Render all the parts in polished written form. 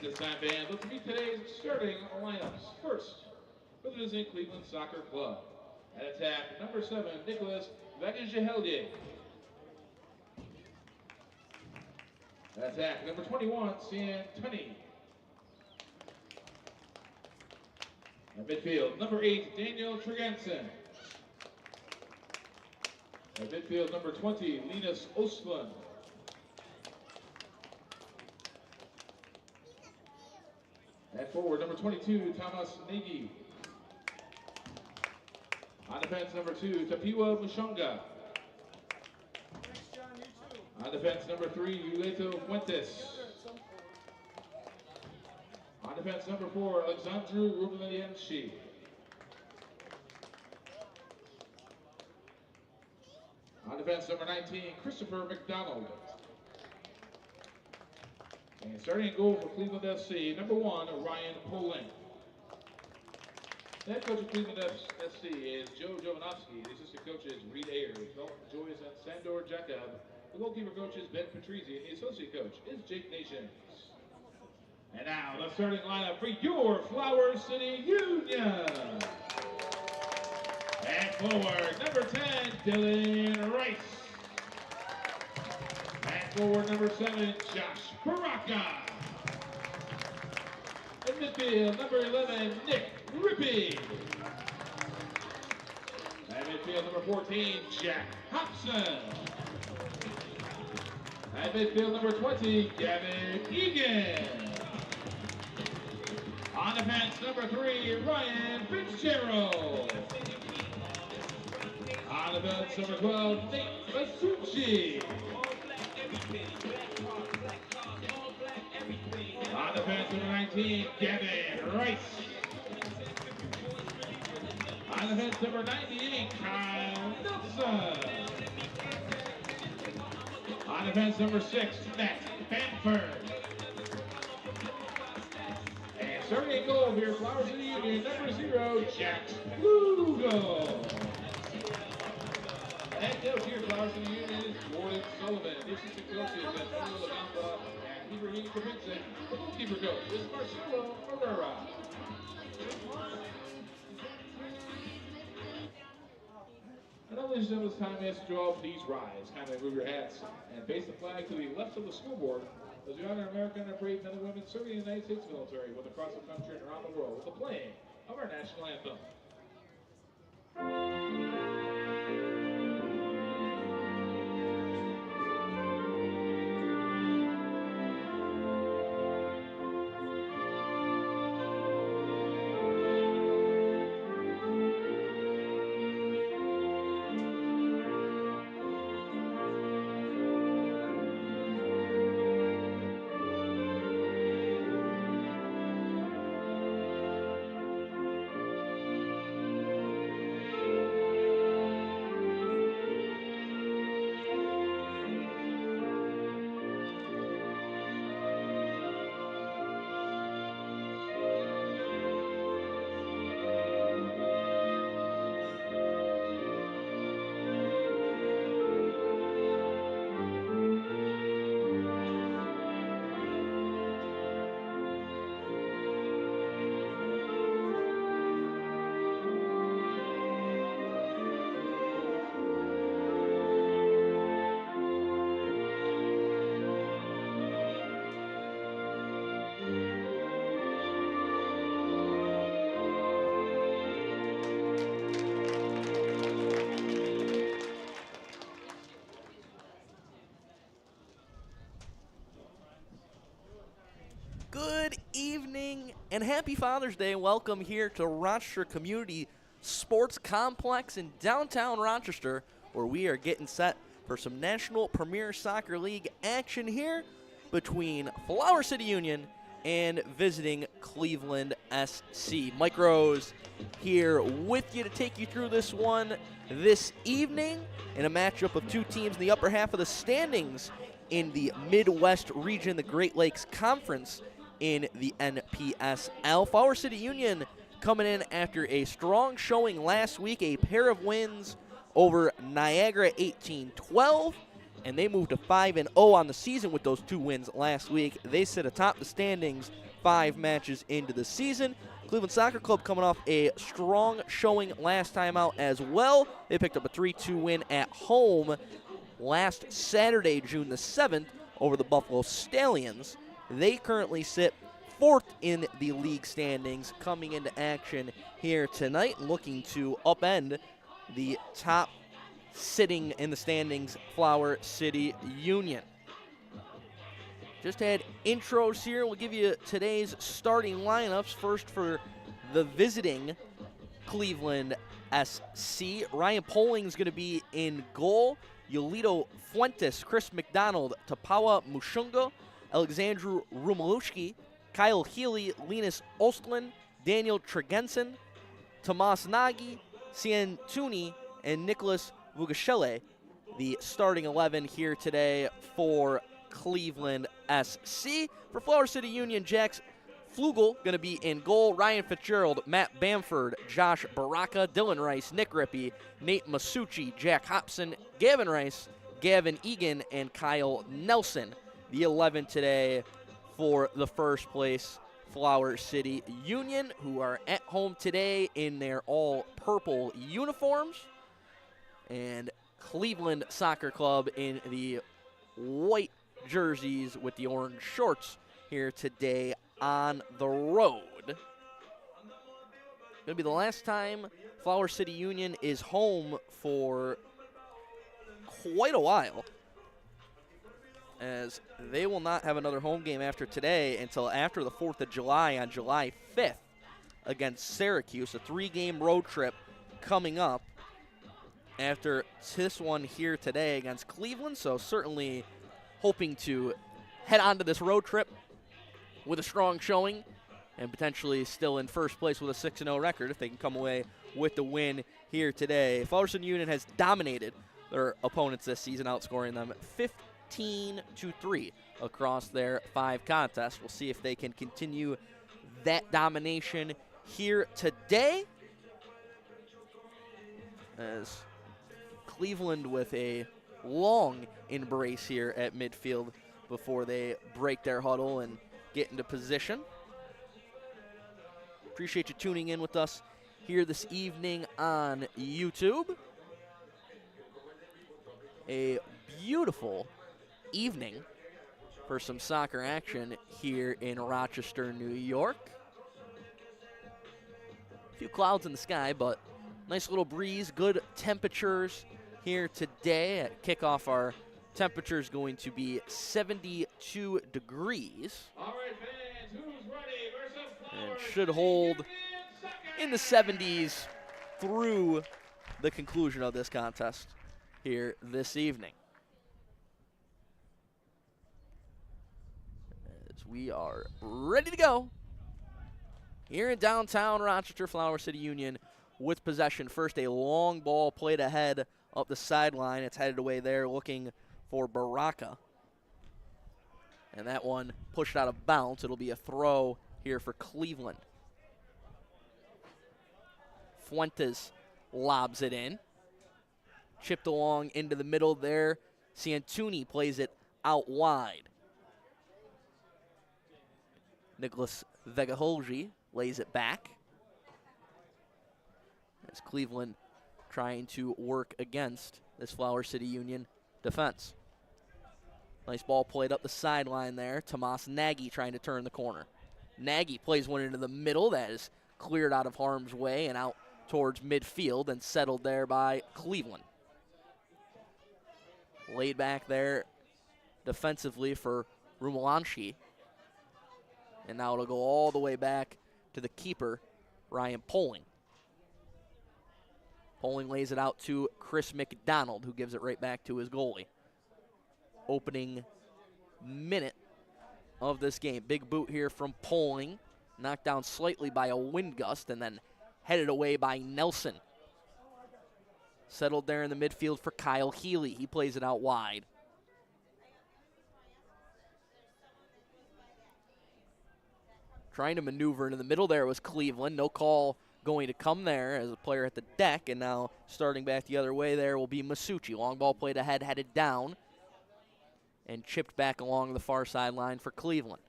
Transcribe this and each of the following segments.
this time, band, let's meet today's starting lineups. First, for the Disney Cleveland Soccer Club. At attack, number 7, Nicholas Vagajehelde. At attack, number 21, Sian Tunney. At midfield, number 8, Daniel Tregensen. At midfield, number 20, Linus Ostlund. At forward, number 22, Thomas Nagy. On defense, number 2, Tapiwa Mushonga. On defense, number 3, Yuleto Fuentes. On defense, number 4, Alexandru Rublianshi. On defense, number 19, Christopher McDonald. And starting in goal for Cleveland FC, number 1, Ryan Poling. The head coach of Cleveland FC is Joe Jovanovski. The assistant coach is Reed Ayers, Dalton Joyce, and Sandor Jacob. The goalkeeper coach is Ben Patrizzi, and the associate coach is Jake Nations. And now, the starting lineup for your Flower City Union. And forward, number 10, Dylan Rice. And forward, number 7, Josh Baraka. In midfield, number 11, Nick Rippey. And midfield, number 14, Jack Hobson. And midfield, number 20, Gavin Egan. On defense, number 3, Ryan Fitzgerald. On defense, number 12, Nate Masucci. On defense, number 19, Gavin Rice. On defense, number 98, Kyle Nelson. On defense, number 6, Matt Bamford. And starting in goal here, Flower City Union, number 0, Jack Lugo. Head coach here, Flower City Union, is Jordan Sullivan. The assistant coaches is Julio Lagamba and Ibrahim Kavinsik. The goalkeeper coach is Marcelo Herrera. And now, ladies and gentlemen, it's time to ask you all, please rise. Kindly move your hats and face the flag to the left of the scoreboard as we honor American and brave men and women serving in the United States military, both across the country and around the world, with the playing of our national anthem. Good evening and happy Father's Day. Welcome here to Rochester Community Sports Complex in downtown Rochester, where we are getting set for some National Premier Soccer League action here between Flower City Union and visiting Cleveland SC. Mike Rose here with you to take you through this one this evening in a matchup of two teams in the upper half of the standings in the Midwest region, the Great Lakes Conference in the NPSL. Flower City Union coming in after a strong showing last week, a pair of wins over Niagara 18-12, and they moved to 5-0 on the season with those two wins last week. They sit atop the standings 5 matches into the season. Cleveland Soccer Club coming off a strong showing last time out as well. They picked up a 3-2 win at home last Saturday, June the 7th, over the Buffalo Stallions. They currently sit 4th in the league standings, coming into action here tonight, looking to upend the top sitting in the standings Flower City Union. Just had intros here. We'll give you today's starting lineups. First for the visiting Cleveland SC. Ryan Polling's going to be in goal. Yolito Fuentes, Chris McDonald, Tapawa Mushunga, Alexandru Rumalushki, Kyle Healy, Linus Ostlund, Daniel Tregensen, Tomas Nagy, Cian Tooney, and Nicholas Vugashele. The starting 11 here today for Cleveland SC. For Flower City Union, Jax Flugel going to be in goal. Ryan Fitzgerald, Matt Bamford, Josh Baraka, Dylan Rice, Nick Rippey, Nate Masucci, Jack Hobson, Gavin Rice, Gavin Egan, and Kyle Nelson. The 11 today for the first place Flower City Union, who are at home today in their all-purple uniforms. And Cleveland Soccer Club in the white jerseys with the orange shorts here today on the road. Going to be the last time Flower City Union is home for quite a while, as they will not have another home game after today until after the 4th of July on July 5th against Syracuse. A 3-game road trip coming up after this one here today against Cleveland, so certainly hoping to head on to this road trip with a strong showing and potentially still in first place with a 6-0 record if they can come away with the win here today. Flower City Union has dominated their opponents this season, outscoring them 15-3 across their 5 contests. We'll see if they can continue that domination here today, as Cleveland with a long embrace here at midfield before they break their huddle and get into position. Appreciate you tuning in with us here this evening on YouTube. A beautiful evening for some soccer action here in Rochester, New York. A few clouds in the sky, but nice little breeze, good temperatures here today. At kickoff, our temperature is going to be 72 degrees. All right, fans, who's ready versus Flower And should hold in the 70s through the conclusion of this contest here this evening. As we are ready to go here in downtown Rochester, Flower City Union with possession. First, a long ball played ahead up the sideline. It's headed away there, looking for Baraka. And that one pushed out of bounds. It'll be a throw here for Cleveland. Fuentes lobs it in. Chipped along into the middle there. Ciantuni plays it out wide. Nicholas Vegahulji lays it back, as Cleveland trying to work against this Flower City Union defense. Nice ball played up the sideline there. Tomas Nagy trying to turn the corner. Nagy plays one into the middle. That is cleared out of harm's way and out towards midfield and settled there by Cleveland. Laid back there defensively for Rumalanchi. And now it'll go all the way back to the keeper, Ryan Poling. Poling lays it out to Chris McDonald, who gives it right back to his goalie. Opening minute of this game. Big boot here from Poling. Knocked down slightly by a wind gust and then headed away by Nelson. Settled there in the midfield for Kyle Healy. He plays it out wide. Trying to maneuver into the middle there was Cleveland. No call going to come there as a player at the deck. And now starting back the other way there will be Masucci. Long ball played ahead, headed down. And chipped back along the far sideline for Cleveland.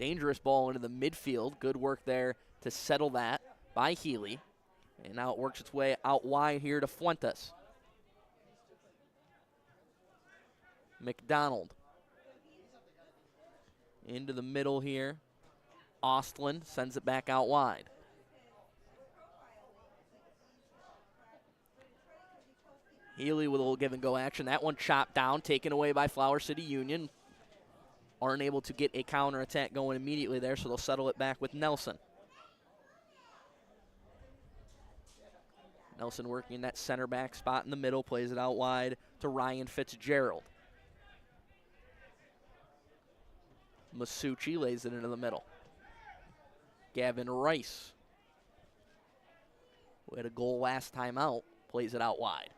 Dangerous ball into the midfield. Good work there to settle that by Healy. And now it works its way out wide here to Fuentes. McDonald. Into the middle here. Ostlund sends it back out wide. Healy with a little give and go action. That one chopped down, taken away by Flower City Union. Aren't able to get a counterattack going immediately there, so they'll settle it back with Nelson. Nelson working in that center back spot in the middle, plays it out wide to Ryan Fitzgerald. Masucci lays it into the middle. Gavin Rice, who had a goal last time out, plays it out wide.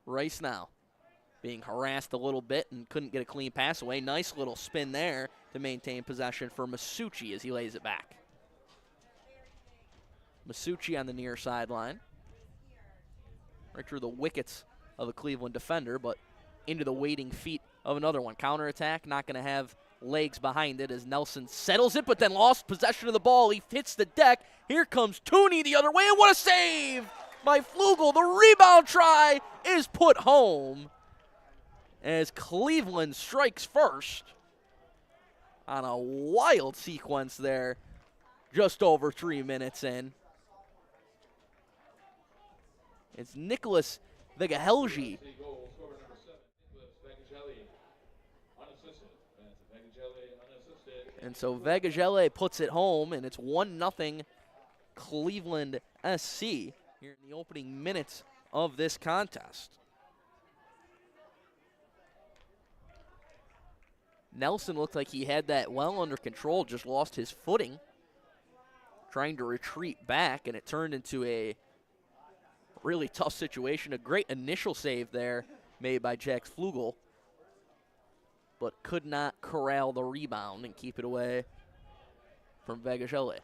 Rice now being harassed a little bit and couldn't get a clean pass away. Nice little spin there to maintain possession for Masucci as he lays it back. Masucci on the near sideline. Right through the wickets of a Cleveland defender, but into the waiting feet of another one. Counterattack, not going to have legs behind it as Nelson settles it, but then lost possession of the ball. He hits the deck. Here comes Tooney the other way, and what a save by Flugel. The rebound try is put home as Cleveland strikes first on a wild sequence there just over 3 minutes in. It's Nicholas Vegahelji. And so Vegagele puts it home, and it's 1-0 Cleveland SC here in the opening minutes of this contest. Nelson looked like he had that well under control, just lost his footing, trying to retreat back, and it turned into a really tough situation. A great initial save there made by Jax Flugel, but could not corral the rebound and keep it away from Vegagele.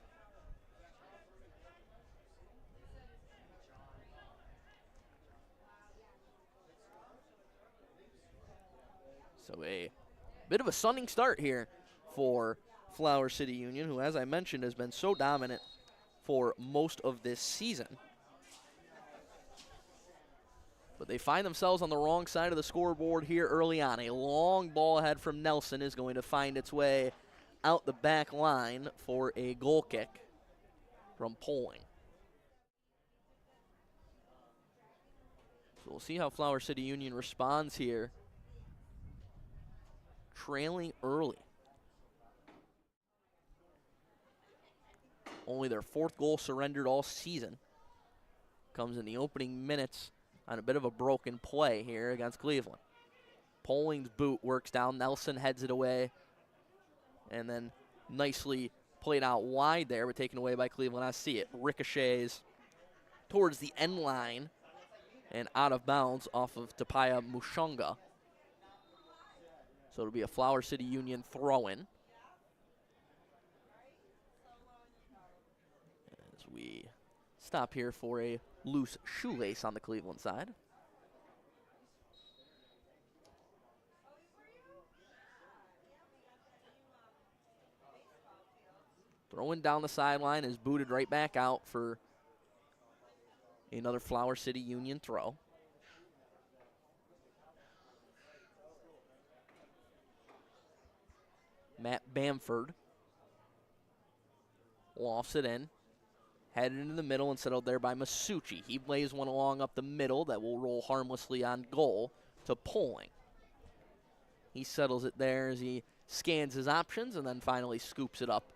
So a bit of a stunning start here for Flower City Union, who, as I mentioned, has been so dominant for most of this season. But they find themselves on the wrong side of the scoreboard here early on. A long ball ahead from Nelson is going to find its way out the back line for a goal kick from Poling. So we'll see how Flower City Union responds here, trailing early. Only their 4th goal surrendered all season. Comes in the opening minutes on a bit of a broken play here against Cleveland. Poling's boot works down. Nelson heads it away. And then nicely played out wide there, but taken away by Cleveland. I see it. Ricochets towards the end line and out of bounds off of Tapaya Mushonga. So it'll be a Flower City Union throw-in. As we stop here for a loose shoelace on the Cleveland side. Throwing down the sideline is booted right back out for another Flower City Union throw. Matt Bamford lofts it in. Headed into the middle and settled there by Masucci. He lays one along up the middle that will roll harmlessly on goal to Poling. He settles it there as he scans his options and then finally scoops it up.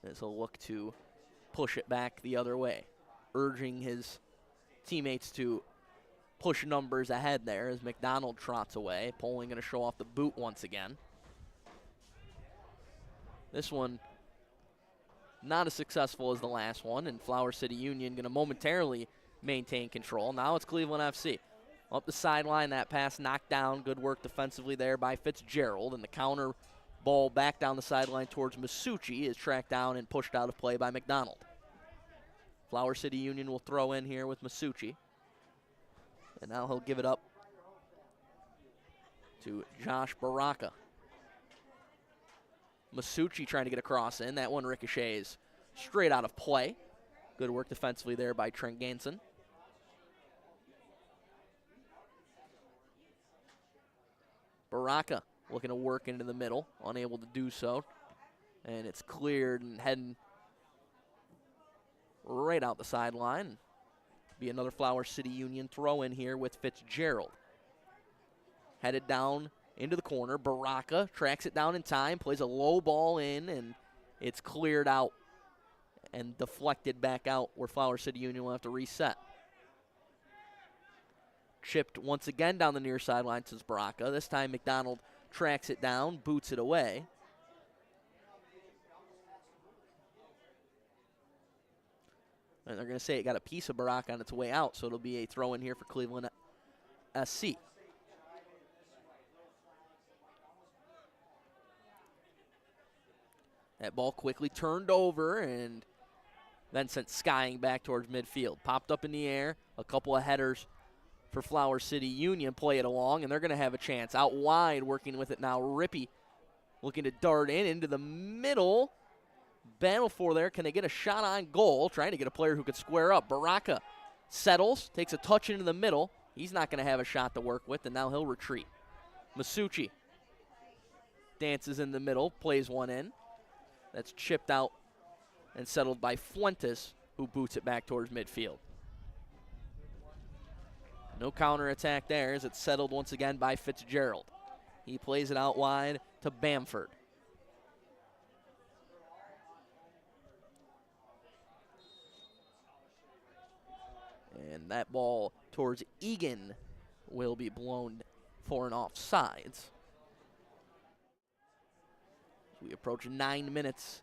As he'll look to push it back the other way, urging his teammates to push numbers ahead there as McDonald trots away. Poling going to show off the boot once again. This one not as successful as the last one, and Flower City Union going to momentarily maintain control. Now it's Cleveland FC. Up the sideline, that pass knocked down. Good work defensively there by Fitzgerald, and the counter ball back down the sideline towards Masucci is tracked down and pushed out of play by McDonald. Flower City Union will throw in here with Masucci, and now he'll give it up to Josh Baraka. Masucci trying to get a cross in. That one ricochets straight out of play. Good work defensively there by Trent Ganson. Baraka looking to work into the middle, unable to do so. And it's cleared and heading right out the sideline. Be another Flower City Union throw in here with Fitzgerald. Headed down into the corner. Baraka tracks it down in time, plays a low ball in, and it's cleared out and deflected back out where Flower City Union will have to reset. Chipped once again down the near sideline to Baraka. This time McDonald tracks it down, boots it away. And they're going to say it got a piece of Baraka on its way out, so it'll be a throw in here for Cleveland SC. That ball quickly turned over and then sent skying back towards midfield. Popped up in the air, a couple of headers for Flower City Union play it along, and they're going to have a chance. Out wide, working with it now, Rippey looking to dart in into the middle. Battle for there. Can they get a shot on goal? Trying to get a player who could square up. Baraka settles, takes a touch into the middle. He's not going to have a shot to work with, and now he'll retreat. Masucci dances in the middle, plays one in. That's chipped out and settled by Fuentes, who boots it back towards midfield. No counterattack there as it's settled once again by Fitzgerald. He plays it out wide to Bamford. And that ball towards Egan will be blown for an offsides. We approach 9 minutes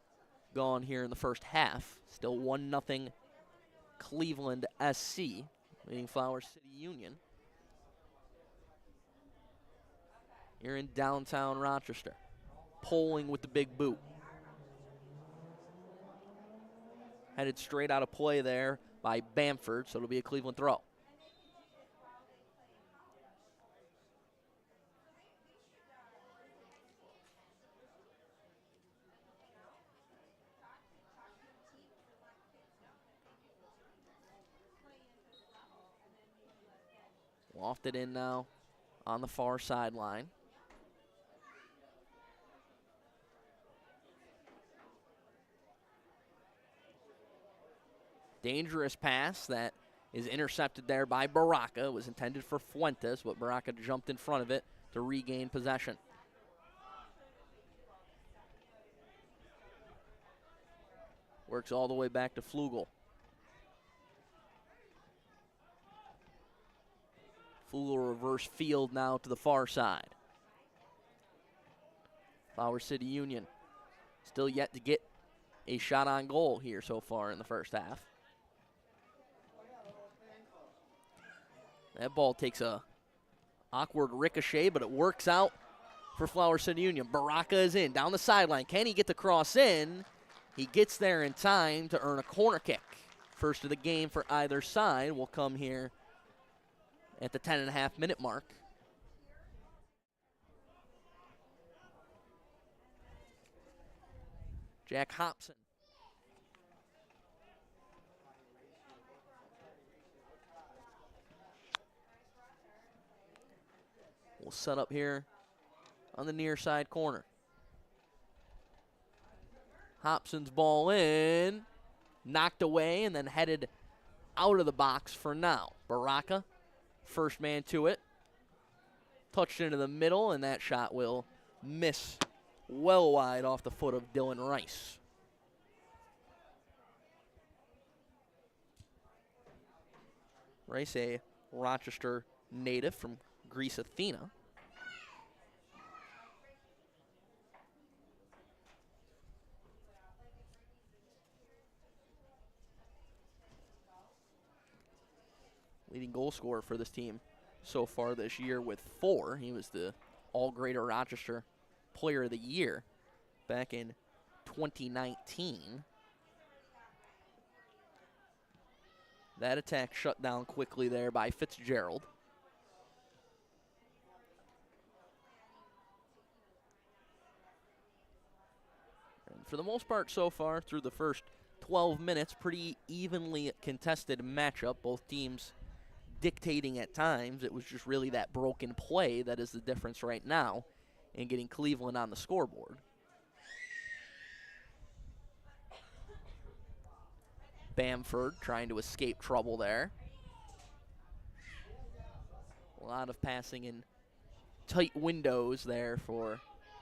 gone here in the first half. Still 1-0 Cleveland SC, leading Flower City Union. Here in downtown Rochester. Polling with the big boot. Headed straight out of play there by Bamford, so it'll be a Cleveland throw. Lofted in now on the far sideline. Dangerous pass that is intercepted there by Baraka. It was intended for Fuentes, but Baraka jumped in front of it to regain possession. Works all the way back to Flugel. Flugel reverse field now to the far side. Flower City Union still yet to get a shot on goal here so far in the first half. That ball takes a awkward ricochet, but it works out for Flower City Union. Baraka is in, down the sideline. Can he get the cross in? He gets there in time to earn a corner kick. First of the game for either side will come here at the 10.5-minute mark. Jack Hobson. We'll set up here on the near side corner. Hobson's ball in, knocked away, and then headed out of the box for now. Baraka, first man to it. Touched into the middle, and that shot will miss well wide off the foot of Dylan Rice. Rice, a Rochester native from Greece, Athena. Leading goal scorer for this team so far this year with 4. He was the All-Greater Rochester Player of the Year back in 2019. That attack shut down quickly there by Fitzgerald. for the most part so far through the first 12 minutes, pretty evenly contested matchup. Both teams dictating at times. It was just really that broken play that is the difference right now in getting Cleveland on the scoreboard. Bamford trying to escape trouble there. A lot of passing in tight windows there for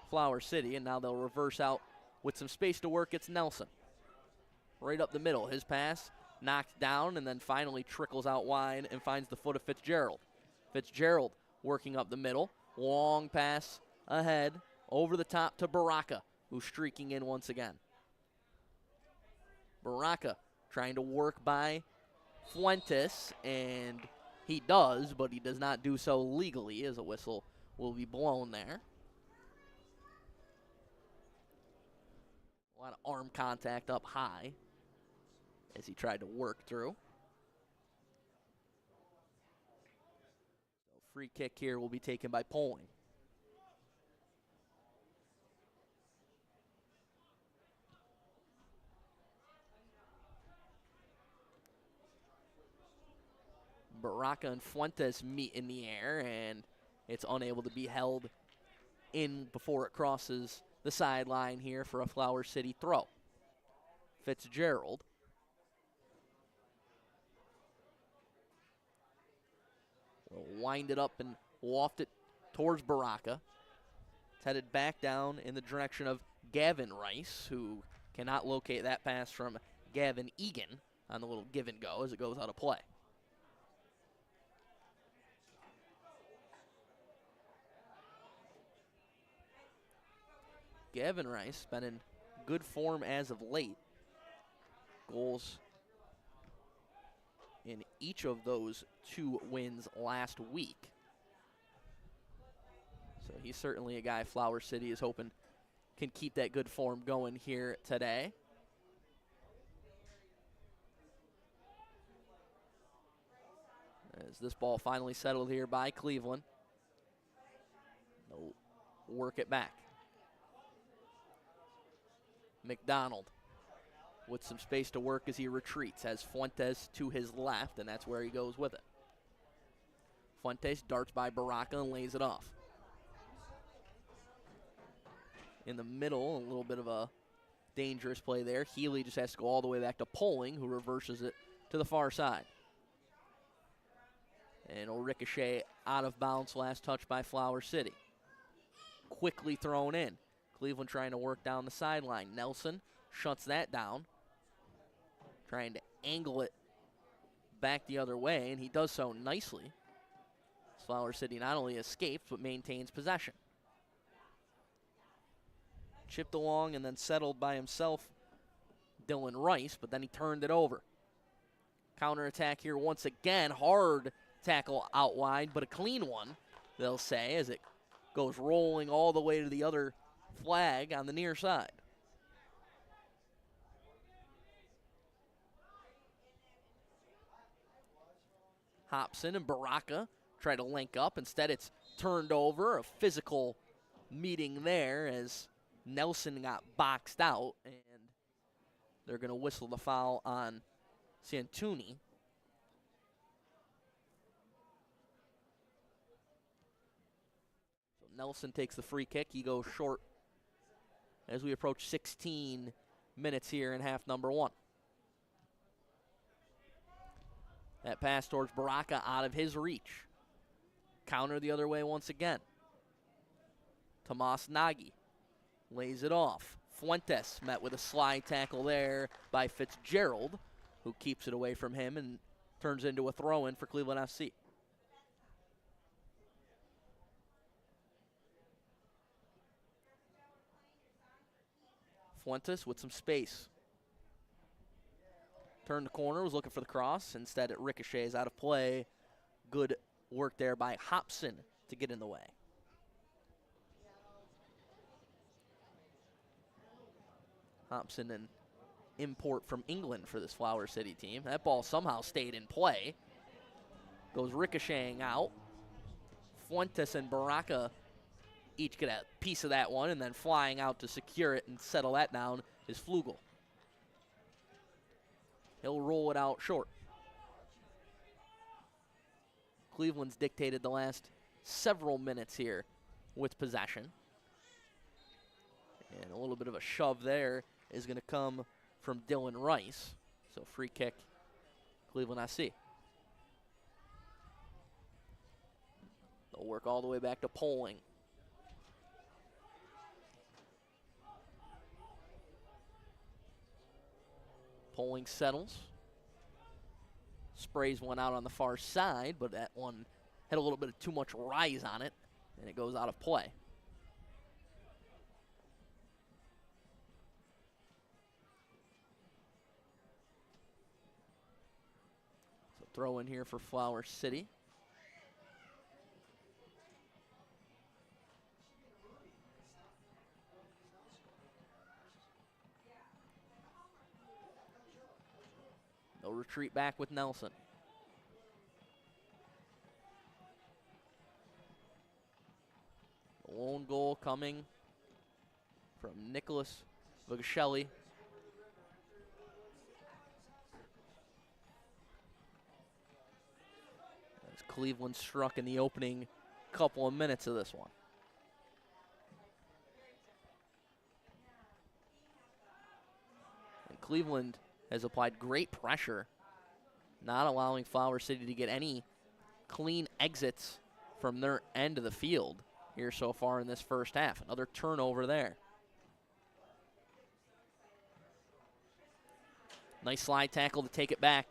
Flower City, and now they'll reverse out with some space to work. It's Nelson. Right up the middle. His pass knocked down and then finally trickles out wide and finds the foot of Fitzgerald. Fitzgerald working up the middle. Long pass ahead over the top to Baraka, who's streaking in once again. Baraka trying to work by Fuentes, and he does, but he does not do so legally, as a whistle will be blown there. A lot of arm contact up high as he tried to work through. So free kick here will be taken by Poling. Baraka and Fuentes meet in the air, and it's unable to be held in before it crosses the sideline here for a Flower City throw. Fitzgerald. Will wind it up and waft it towards Baraka. It's headed back down in the direction of Gavin Rice, who cannot locate that pass from Gavin Egan on the little give and go as it goes out of play. Gavin Rice been in good form as of late. Goals in each of those 2 wins last week. So he's certainly a guy Flower City is hoping can keep that good form going here today. As this ball finally settled here by Cleveland. They'll work it back. McDonald with some space to work as he retreats, has Fuentes to his left, and that's where he goes with it. Fuentes darts by Baraka and lays it off. In the middle, a little bit of a dangerous play there. Healy just has to go all the way back to Poling, who reverses it to the far side. And it'll ricochet out of bounds, last touch by Flower City. Quickly thrown in. Cleveland trying to work down the sideline. Nelson shuts that down. Trying to angle it back the other way, and he does so nicely. Flower City not only escapes, but maintains possession. Chipped along and then settled by himself, Dylan Rice, but then he turned it over. Counterattack here once again. Hard tackle out wide, but a clean one, they'll say, as it goes rolling all the way to the other flag on the near side. Hobson and Baraka try to link up. Instead, it's turned over. A physical meeting there as Nelson got boxed out, and they're going to whistle the foul on Santuni. So Nelson takes the free kick. He goes short as we approach 16 minutes here in half number 1. That pass towards Baraka out of his reach. Counter the other way once again. Tomas Nagy lays it off. Fuentes met with a slide tackle there by Fitzgerald, who keeps it away from him and turns into a throw-in for Cleveland FC. Fuentes with some space. Turned the corner, was looking for the cross. Instead, it ricochets out of play. Good work there by Hobson to get in the way. Hobson, an import from England for this Flower City team. That ball somehow stayed in play. Goes ricocheting out. Fuentes and Baraka each get a piece of that one, and then flying out to secure it and settle that down is Flugel. He'll roll it out short. Cleveland's dictated the last several minutes here with possession. And a little bit of a shove there is going to come from Dylan Rice. So free kick, Cleveland SC. They'll work all the way back to Poling. Poling settles. Sprays one out on the far side, but that one had a little bit of too much rise on it, and it goes out of play. So throw in here for Flower City. They'll retreat back with Nelson. The lone goal coming from Nicholas Vogashelli. As Cleveland struck in the opening couple of minutes of this one. And Cleveland has applied great pressure, not allowing Flower City to get any clean exits from their end of the field here so far in this first half. Another turnover there. Nice slide tackle to take it back.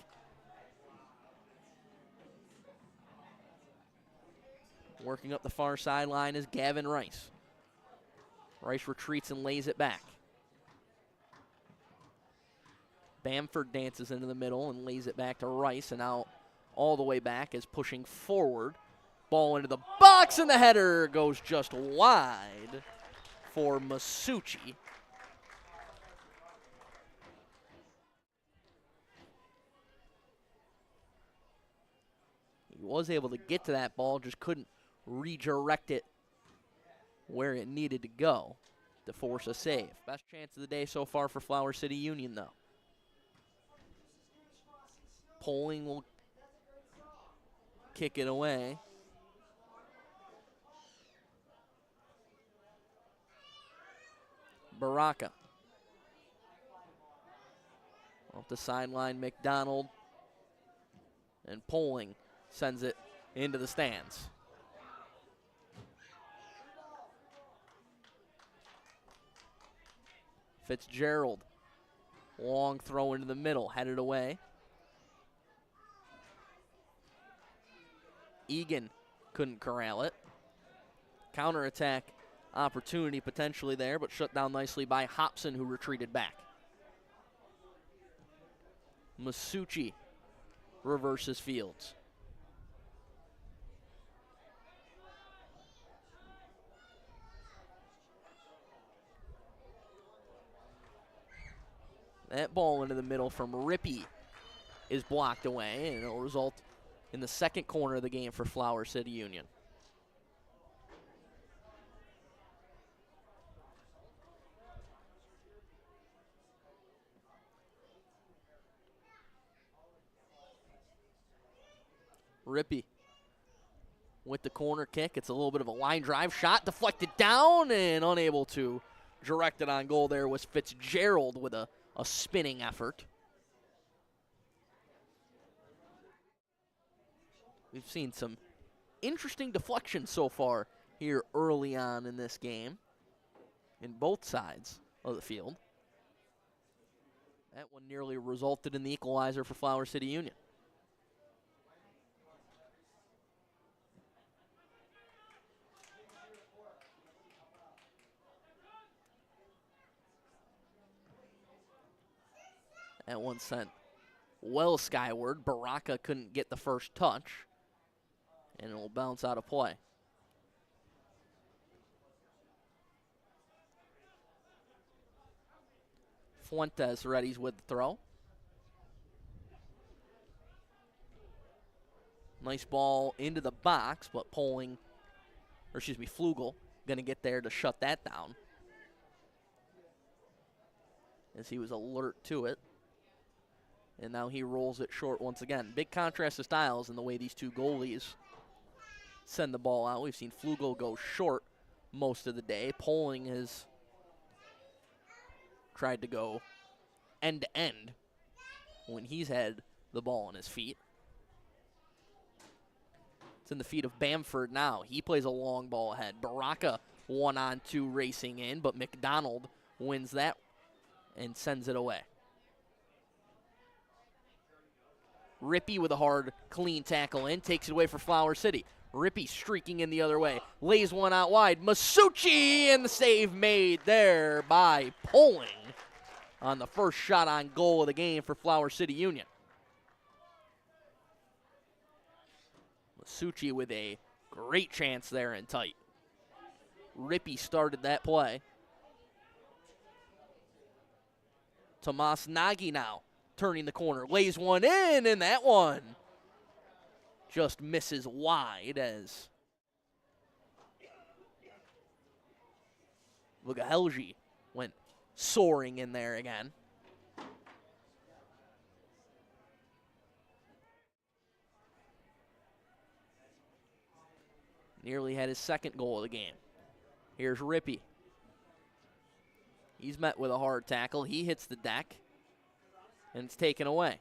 Working up the far sideline is Gavin Rice. Rice retreats and lays it back. Bamford dances into the middle and lays it back to Rice, and now all the way back is pushing forward. Ball into the box, and the header goes just wide for Masucci. He was able to get to that ball, just couldn't redirect it where it needed to go to force a save. Best chance of the day so far for Flower City Union, though. Poling will kick it away. Baraka. Off the sideline, McDonald. And Poling sends it into the stands. Fitzgerald. Long throw into the middle, headed away. Egan couldn't corral it. Counterattack opportunity potentially there, but shut down nicely by Hobson, who retreated back. Masucci reverses fields. That ball into the middle from Rippey is blocked away, and it'll result in the second corner of the game for Flower City Union. Rippey with the corner kick. It's a little bit of a line drive shot, deflected down, and unable to direct it on goal there was Fitzgerald with a spinning effort. We've seen some interesting deflections so far here early on in this game in both sides of the field. That one nearly resulted in the equalizer for Flower City Union. That one sent well skyward. Baraka couldn't get the first touch, and it will bounce out of play. Fuentes readies with the throw. Nice ball into the box, but Flugel going to get there to shut that down. as he was alert to it. And now he rolls it short once again. Big contrast to styles in the way these two goalies send the ball out. We've seen Flugel go short most of the day. Poling has tried to go end to end when he's had the ball on his feet. It's in the feet of Bamford now. He plays a long ball ahead. Baraka 1-on-2 racing in, but McDonald wins that and sends it away. Rippey with a hard, clean tackle in, takes it away for Flower City. Rippey streaking in the other way, lays one out wide. Masucci, and the save made there by Poling on the first shot on goal of the game for Flower City Union. Masucci with a great chance there in tight. Rippey started that play. Tomas Nagy now turning the corner, lays one in, and that one just misses wide as Vugahelji went soaring in there again. Nearly had his second goal of the game. Here's Rippey. He's met with a hard tackle. He hits the deck, and it's taken away.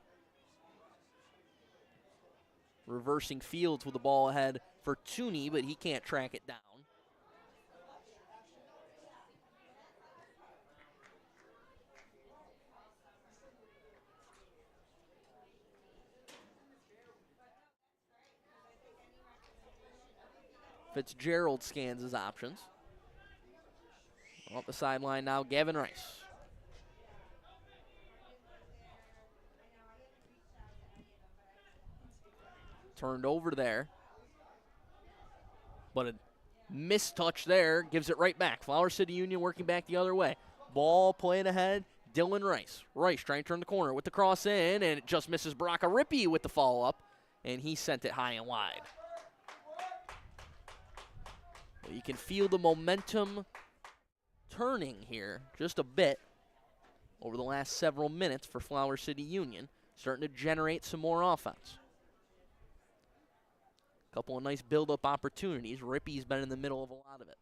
Reversing Fields with the ball ahead for Tooney, but he can't track it down. Fitzgerald scans his options. Off the sideline now, Gavin Rice. Turned over there. But a missed touch there gives it right back. Flower City Union working back the other way. Ball playing ahead, Dylan Rice. Rice trying to turn the corner with the cross in, and it just misses Baraka. Rippey with the follow-up, and he sent it high and wide. You can feel the momentum turning here just a bit over the last several minutes for Flower City Union, starting to generate some more offense. A couple of nice build-up opportunities. Rippey's been in the middle of a lot of it.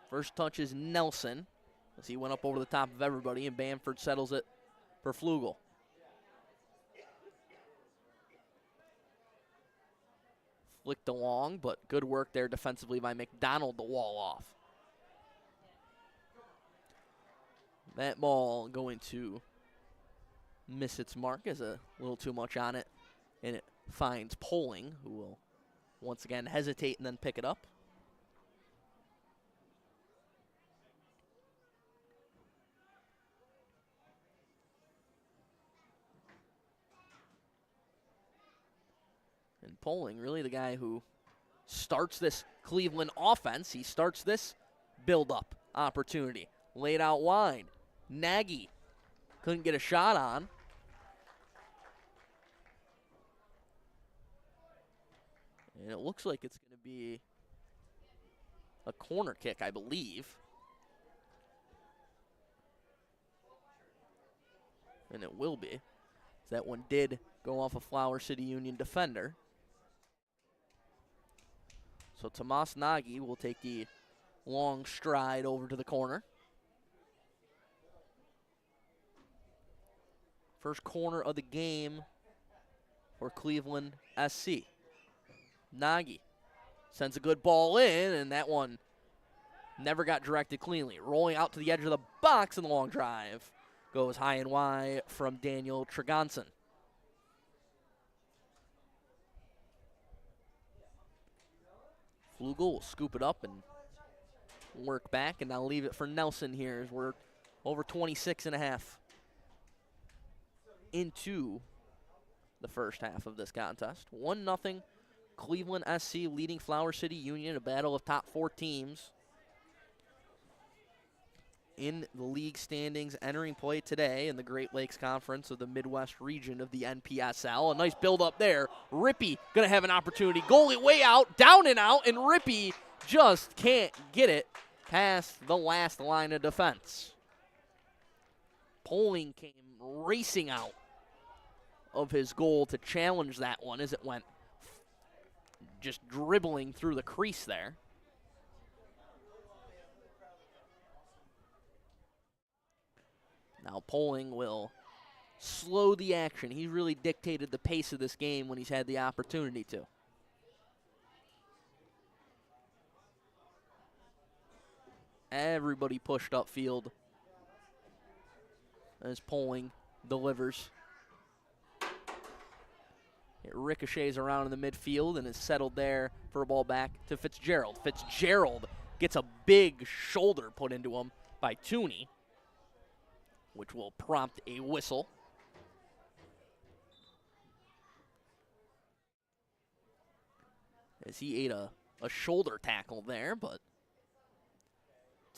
First touch is Nelson, as he went up over the top of everybody, and Bamford settles it for Flugel. Flicked along, but good work there defensively by McDonald to wall off. That ball going to miss its mark as a little too much on it, and it finds Poling, who will once again hesitate and then pick it up. And Poling, really the guy who starts this Cleveland offense. He starts this build-up opportunity. Laid out wide. Nagy couldn't get a shot on. And it looks like it's going to be a corner kick, I believe. And it will be. That one did go off a Flower City Union defender. So Tomas Nagy will take the long stride over to the corner. First corner of the game for Cleveland SC. Nagy sends a good ball in, and that one never got directed cleanly. Rolling out to the edge of the box in the long drive. Goes high and wide from Daniel Tregonson. Flugel will scoop it up and work back, and now leave it for Nelson here as we're over 26 and a half into the first half of this contest. 1-0 Cleveland SC leading Flower City Union, a battle of top four teams in the league standings entering play today in the Great Lakes Conference of the Midwest region of the NPSL. A nice build up there. Rippey going to have an opportunity. Goalie way out, down and out, and Rippey just can't get it past the last line of defense. Poling came racing out of his goal to challenge that one as it went just dribbling through the crease there. Now Poling will slow the action. He really dictated the pace of this game when he's had the opportunity to. Everybody pushed upfield as Poling delivers. It ricochets around in the midfield and is settled there for a ball back to Fitzgerald. Fitzgerald gets a big shoulder put into him by Tooney, which will prompt a whistle. As he ate a shoulder tackle there, but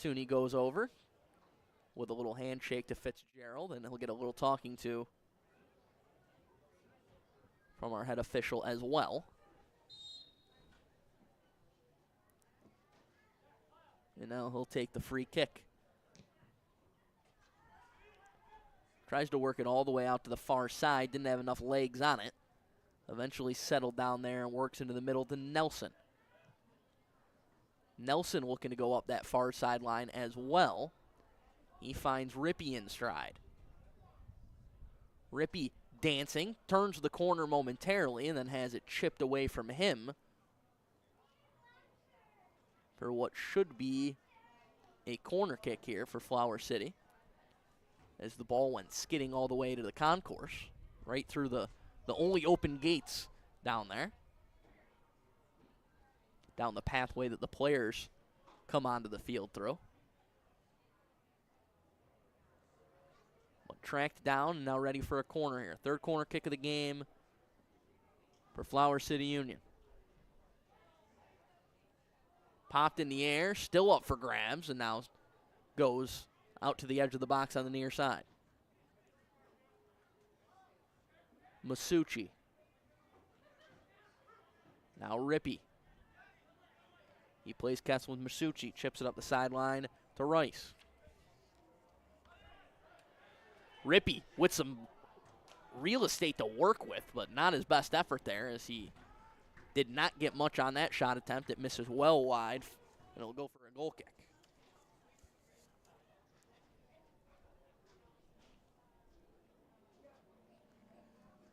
Tooney goes over with a little handshake to Fitzgerald, and he'll get a little talking to from our head official as well. And now he'll take the free kick. Tries to work it all the way out to the far side. Didn't have enough legs on it. Eventually settled down there and works into the middle to Nelson. Nelson looking to go up that far sideline as well. He finds Rippey in stride. Rippey dancing, turns the corner momentarily, and then has it chipped away from him for what should be a corner kick here for Flower City, as the ball went skidding all the way to the concourse, right through the only open gates down there, down the pathway that the players come onto the field through. But tracked down and now ready for a corner here. Third corner kick of the game for Flower City Union. Popped in the air, still up for grabs, and now goes out to the edge of the box on the near side. Masucci. Now Rippey. He plays Kessel with Masucci, chips it up the sideline to Rice. Rippey with some real estate to work with, but not his best effort there, as he did not get much on that shot attempt. It misses well wide, and it'll go for a goal kick.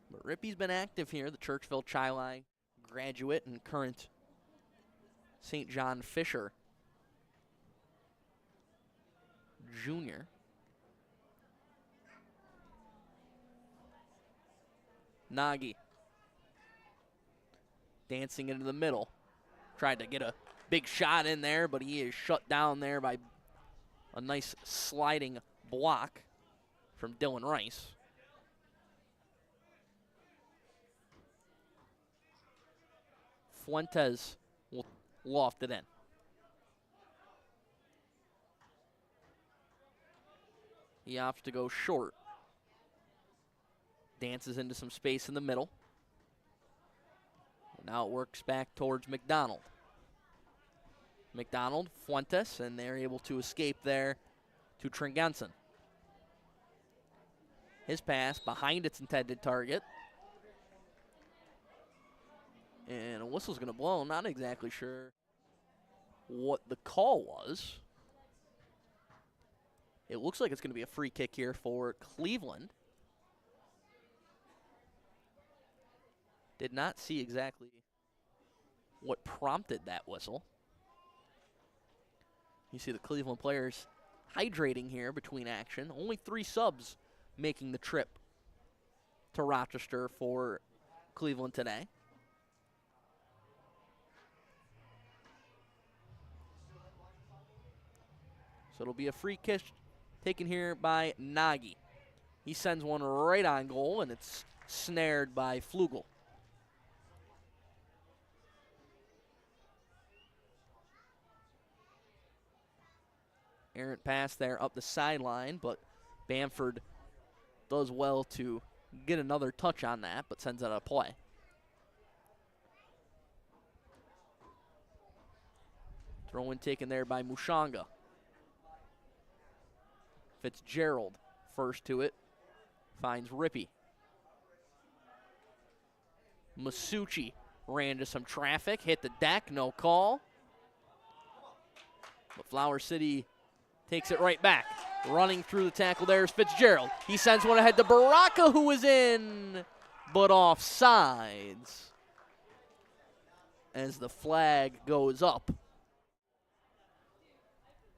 But Rippey's been active here, the Churchville Chi-Li graduate and current St. John Fisher junior. Nagy dancing into the middle. Tried to get a big shot in there, but he is shut down there by a nice sliding block from Dylan Rice. Fuentes will loft it in. He opts to go short. Dances into some space in the middle. Now it works back towards McDonald. McDonald, Fuentes, and they're able to escape there to Tringensen. His pass behind its intended target. And a whistle's going to blow. I'm not exactly sure what the call was. It looks like it's going to be a free kick here for Cleveland. Did not see exactly what prompted that whistle. You see the Cleveland players hydrating here between action. Only 3 subs making the trip to Rochester for Cleveland today. So it'll be a free kick taken here by Nagy. He sends one right on goal, and it's snared by Flugel. Errant pass there up the sideline, but Bamford does well to get another touch on that, but sends it out of play. Throw-in taken there by Mushanga. Fitzgerald first to it. Finds Rippey. Masucci ran into some traffic, hit the deck, no call. But Flower City takes it right back. Running through the tackle there is Fitzgerald. He sends one ahead to Baraka, who is in, but offsides as the flag goes up.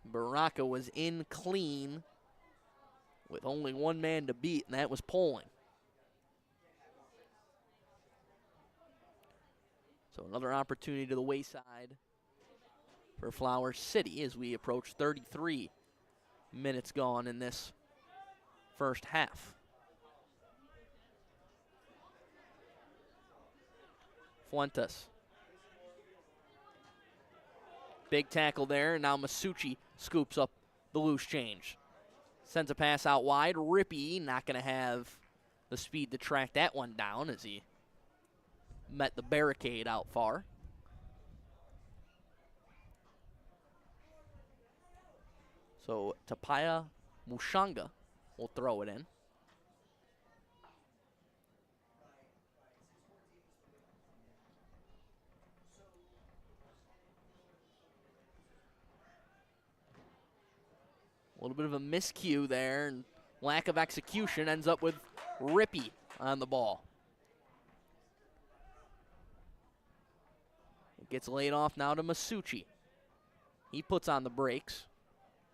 Baraka was in clean with only one man to beat, and that was Poling. So another opportunity to the wayside for Flower City as we approach 33 minutes gone in this first half. Fuentes. Big tackle there, and now Masucci scoops up the loose change. Sends a pass out wide. Rippey not going to have the speed to track that one down as he met the barricade out far. So Tapaya Mushanga will throw it in. A little bit of a miscue there, and lack of execution ends up with Rippey on the ball. It gets laid off now to Masucci. He puts on the brakes,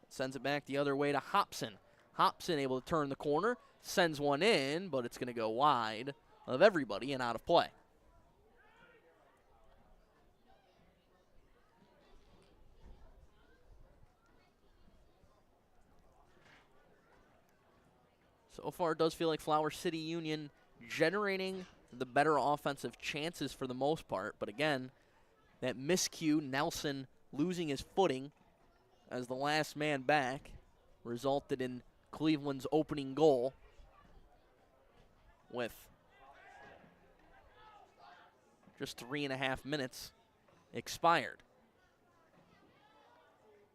sends it back the other way to Hobson. Hobson able to turn the corner, sends one in, but it's going to go wide of everybody and out of play. So far, it does feel like Flower City Union generating the better offensive chances for the most part. But again, that miscue, Nelson losing his footing as the last man back, resulted in Cleveland's opening goal with just 3.5 minutes expired.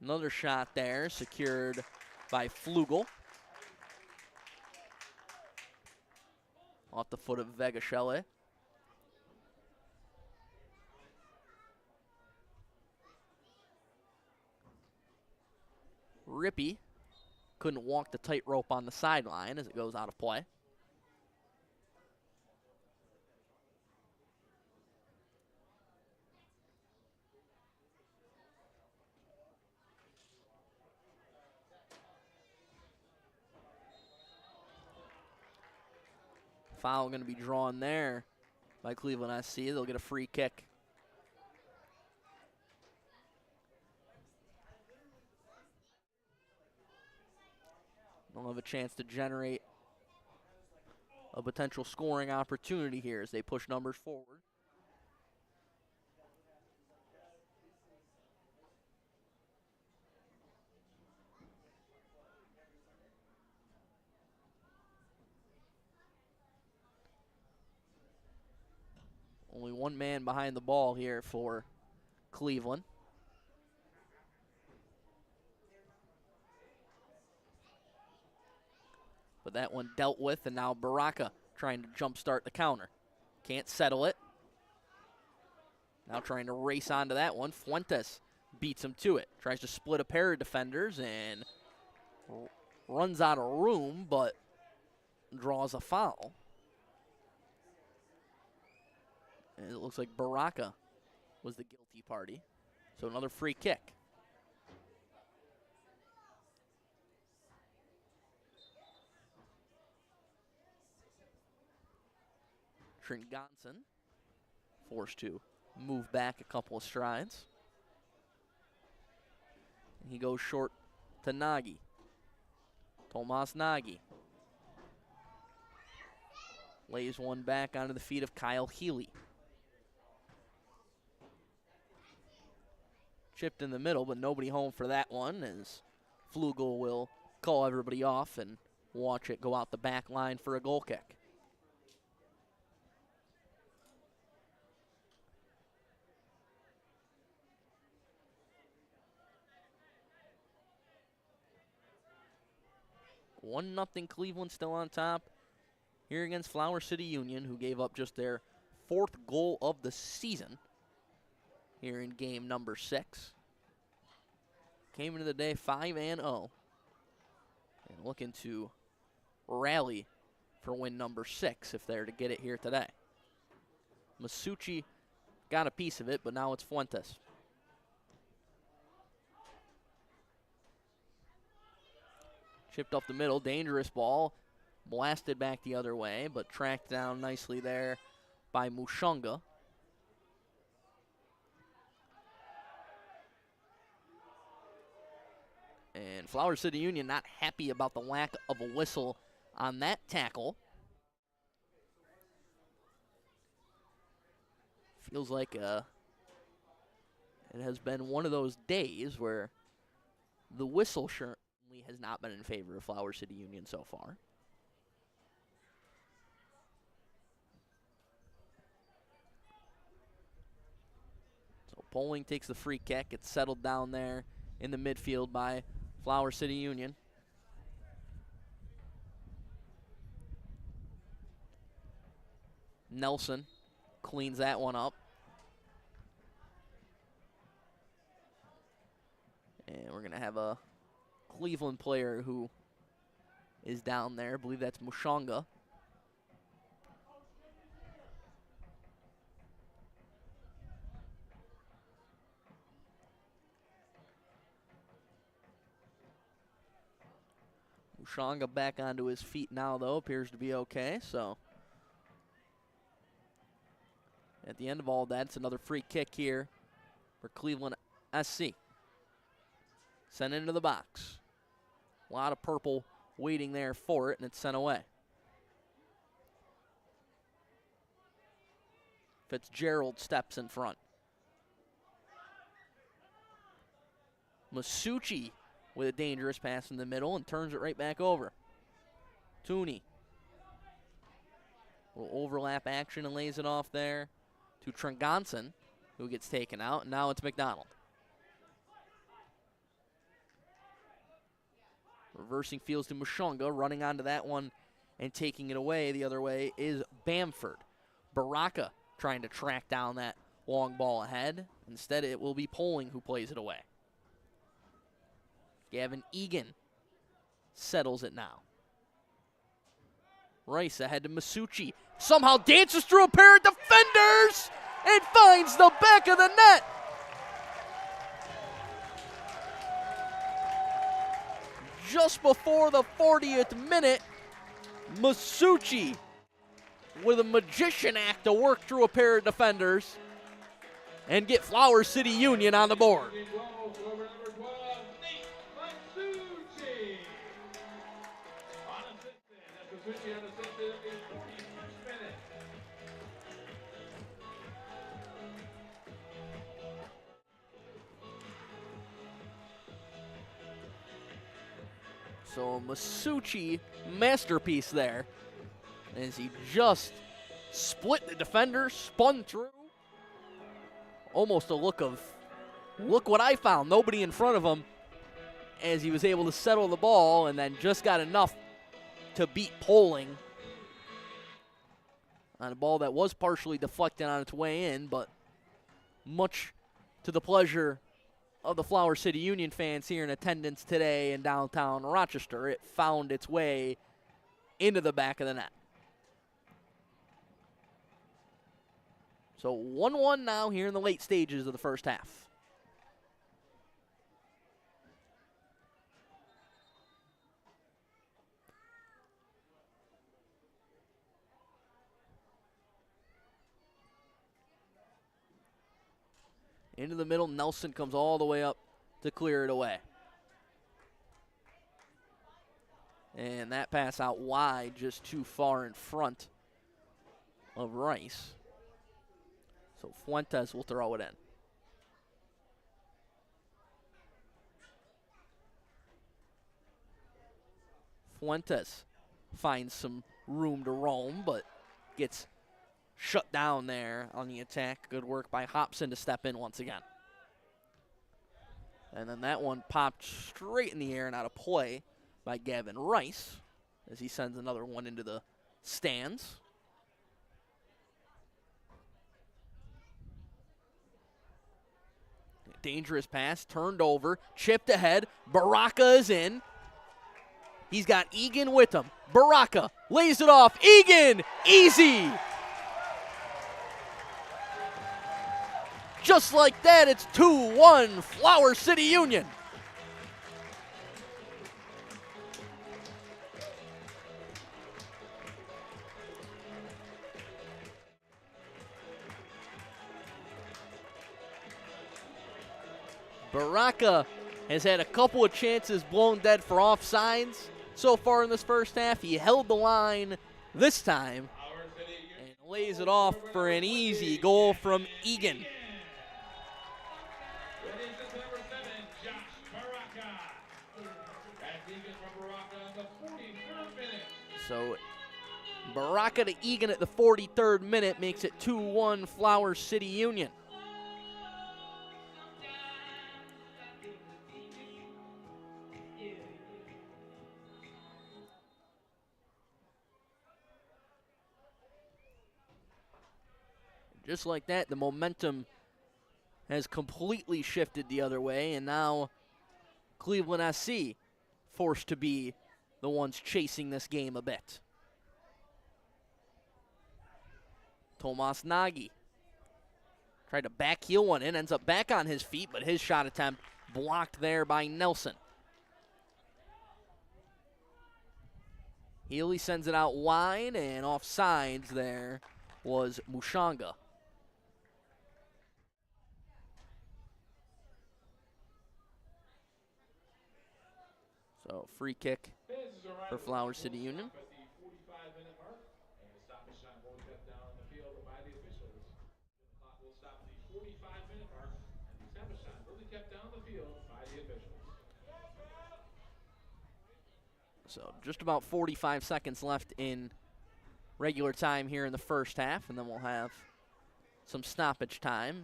Another shot there, secured by Flugel. Off the foot of Vegashele. Rippey couldn't walk the tightrope on the sideline as it goes out of play. Foul going to be drawn there by Cleveland SC. They'll get a free kick. They'll have a chance to generate a potential scoring opportunity here as they push numbers forward. Only one man behind the ball here for Cleveland. But that one dealt with, and now Baraka trying to jumpstart the counter. Can't settle it. Now trying to race onto that one. Fuentes beats him to it. Tries to split a pair of defenders and runs out of room, but draws a foul. And it looks like Baraka was the guilty party. So another free kick. Trent Gonson forced to move back a couple of strides. And he goes short to Nagy. Tomas Nagy lays one back onto the feet of Kyle Healy. Chipped in the middle, but nobody home for that one as Flugel will call everybody off and watch it go out the back line for a goal kick. One nothing Cleveland still on top here against Flower City Union, who gave up just their 4th goal of the season here in game number 6. Came into the day 5-0 and looking to rally for win number 6 if they're to get it here today. Masucci got a piece of it, but now it's Fuentes. Chipped up the middle, dangerous ball. Blasted back the other way, but tracked down nicely there by Mushonga. And Flower City Union not happy about the lack of a whistle on that tackle. Feels like it has been one of those days where the whistle certainly has not been in favor of Flower City Union so far. So Poling takes the free kick. It's settled down there in the midfield by Flower City Union. Nelson cleans that one up. And we're going to have a Cleveland player who is down there. I believe that's Mushonga. Mushonga back onto his feet now, though. Appears to be okay, so at the end of all that, it's another free kick here for Cleveland SC. Sent into the box. A lot of purple waiting there for it, and it's sent away. Fitzgerald steps in front. Masucci with a dangerous pass in the middle and turns it right back over. Tooney. A little overlap action and lays it off there to Tringonson, who gets taken out, and now it's McDonald. Reversing fields to Mushonga, running onto that one and taking it away the other way is Bamford. Baraka trying to track down that long ball ahead. Instead, it will be Poling who plays it away. Gavin Egan settles it now. Rice ahead to Masucci. Somehow dances through a pair of defenders and finds the back of the net. Just before the 40th minute, Masucci with a magician act to work through a pair of defenders and get Flower City Union on the board. So Masucci, masterpiece there, as he just split the defender, spun through. Almost a look of, look what I found, nobody in front of him, as he was able to settle the ball and then just got enough to beat Poling on a ball that was partially deflected on its way in, but much to the pleasure of the Flower City Union fans here in attendance today in downtown Rochester, it found its way into the back of the net. So 1-1 now here in the late stages of the first half. Into the middle, Nelson comes all the way up to clear it away. And that pass out wide, just too far in front of Rice. So Fuentes will throw it in. Fuentes finds some room to roam, but gets shut down there on the attack. Good work by Hobson to step in once again. And then that one popped straight in the air and out of play by Gavin Rice as he sends another one into the stands. Dangerous pass, turned over, chipped ahead. Baraka is in. He's got Egan with him. Baraka lays it off. Egan, easy. Just like that, it's 2-1 Flower City Union. Baraka has had a couple of chances blown dead for offsides so far in this first half. He held the line this time and lays it off for an easy goal from Egan. So Baraka to Egan at the 43rd minute makes it 2-1 Flower City Union. Just like that, the momentum has completely shifted the other way, and now Cleveland SC forced to be the ones chasing this game a bit. Tomas Nagy tried to back heel one in, ends up back on his feet, but his shot attempt blocked there by Nelson. Healy sends it out wide, and offsides there was Mushanga. So free kick for Flower City Union. So just about 45 seconds left in regular time here in the first half, and then we'll have some stoppage time.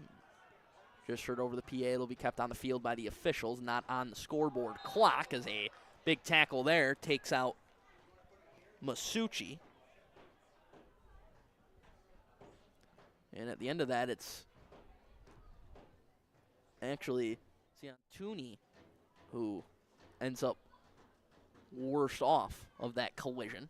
Just heard over the PA, it'll be kept on the field by the officials, not on the scoreboard clock, as a big tackle there takes out Masucci. And at the end of that, it's actually Ciantuni who ends up worse off of that collision,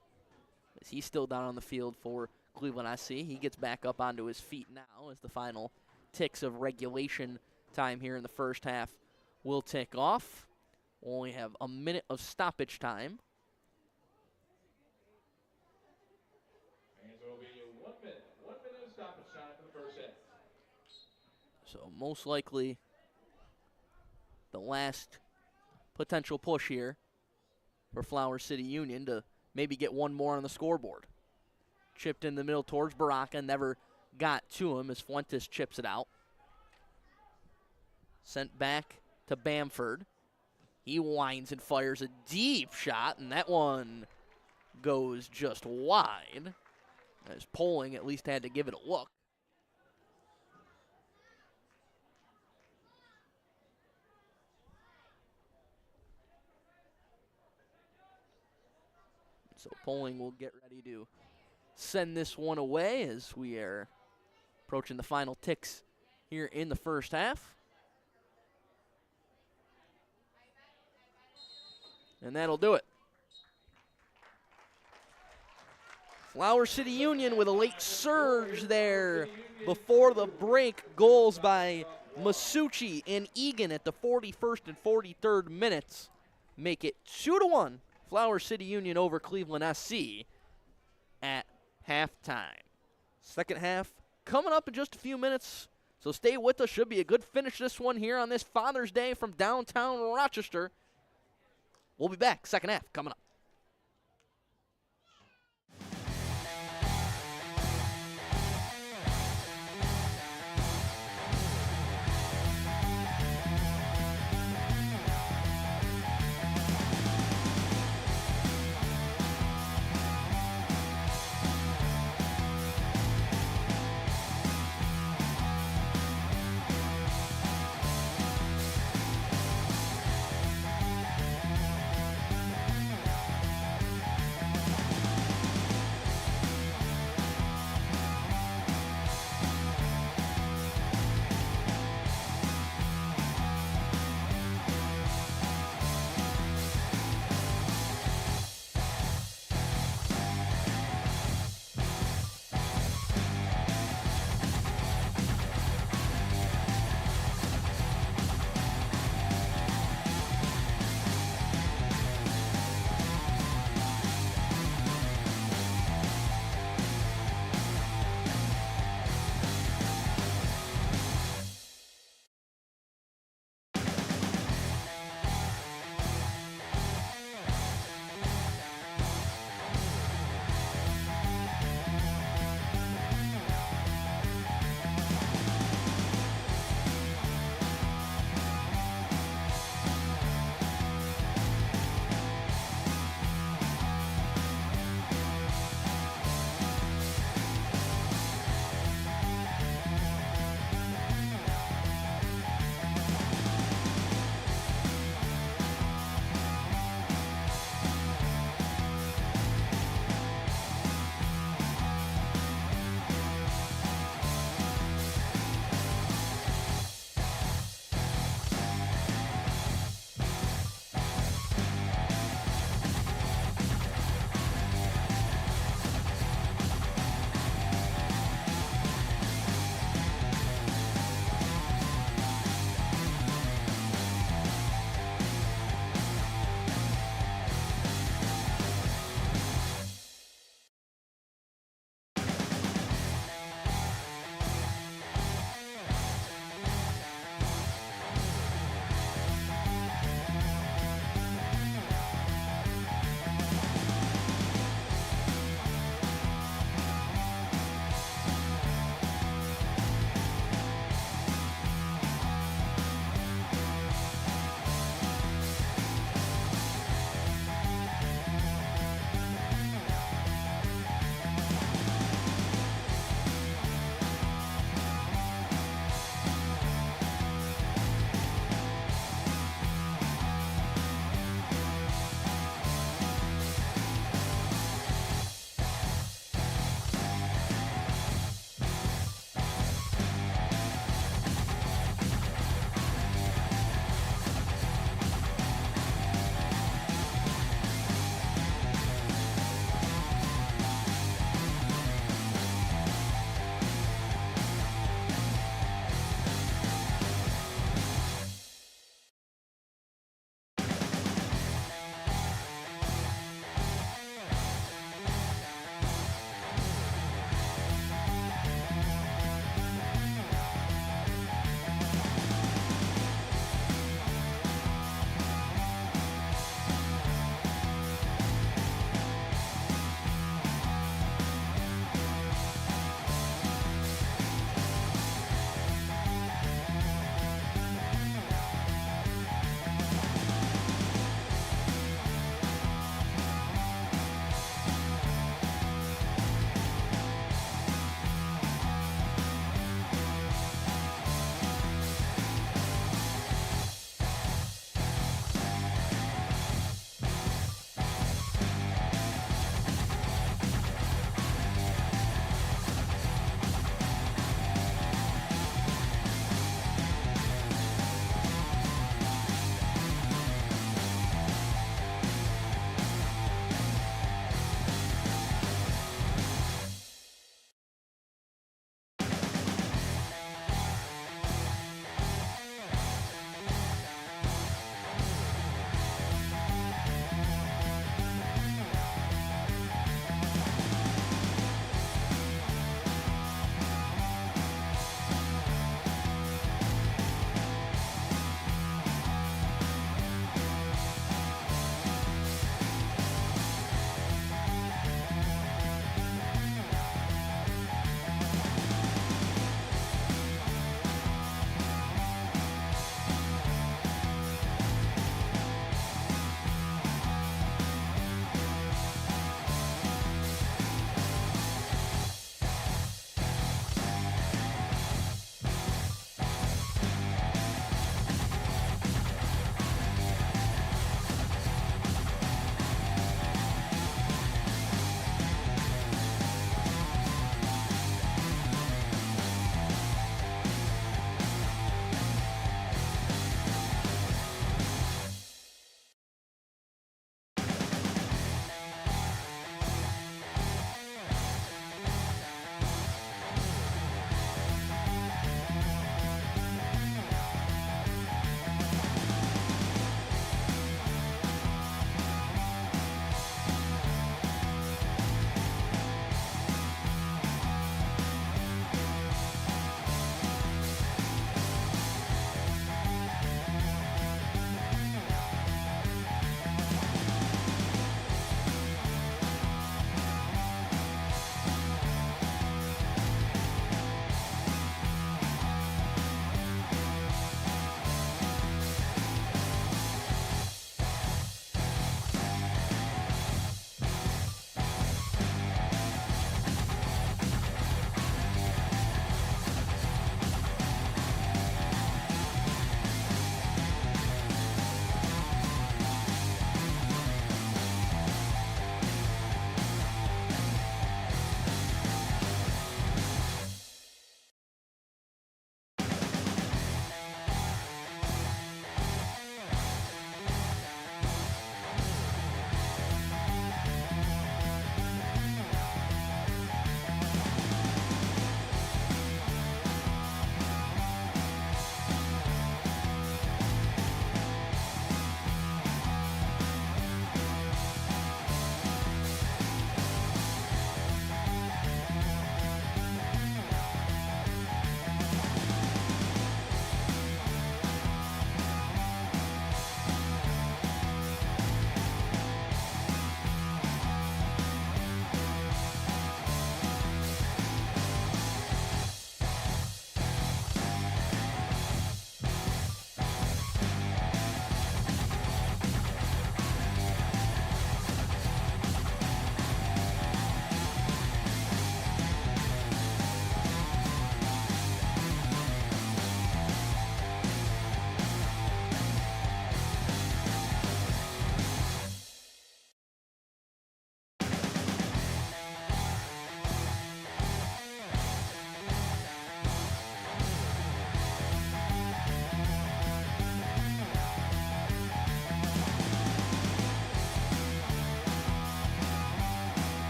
as he's still down on the field for Cleveland SC. He gets back up onto his feet now as the final ticks of regulation time here in the first half will tick off. We'll only have a minute of stoppage time. And so it'll be 1 minute. 1 minute of stoppage time for the first half. So most likely the last potential push here for Flower City Union to maybe get one more on the scoreboard. Chipped in the middle towards Baraka, never got to him as Fuentes chips it out. Sent back to Bamford. He winds and fires a deep shot, and that one goes just wide, as Poling at least had to give it a look. So Poling will get ready to send this one away as we are approaching the final ticks here in the first half. And that'll do it. Flower City Union with a late surge there before the break. Goals by Masucci and Egan at the 41st and 43rd minutes make it 2-1. Flower City Union over Cleveland SC at halftime. Second half coming up in just a few minutes, so stay with us. Should be a good finish this one here on this Father's Day from downtown Rochester. We'll be back. Second half coming up.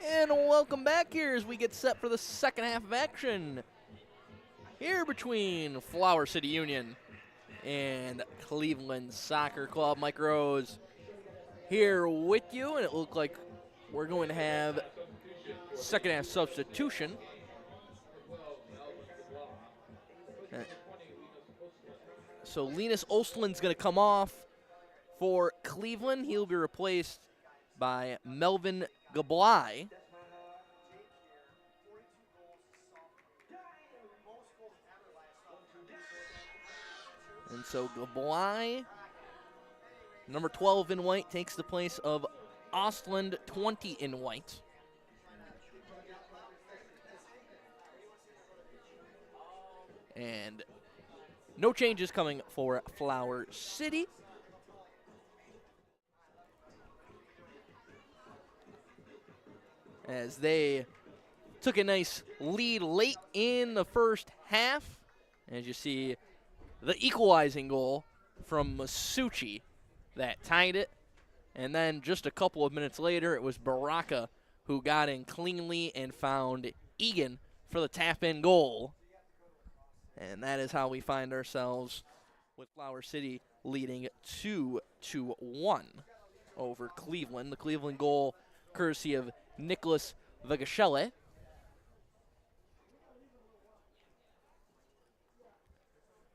And welcome back here as we get set for the second half of action here between Flower City Union and Cleveland Soccer Club. Mike Rose here with you, and it looks like we're going to have second half substitution. So Linus Ostland's going to come off for Cleveland. He'll be replaced by Melvin Gablai. And so Gablai, number 12 in white, takes the place of Ostland, 20 in white. And no changes coming for Flower City. As they took a nice lead late in the first half. As you see, the equalizing goal from Masucci that tied it. And then just a couple of minutes later, it was Baraka who got in cleanly and found Egan for the tap-in goal. And that is how we find ourselves with Flower City leading 2-1 over Cleveland. The Cleveland goal courtesy of Nicholas Vagashele.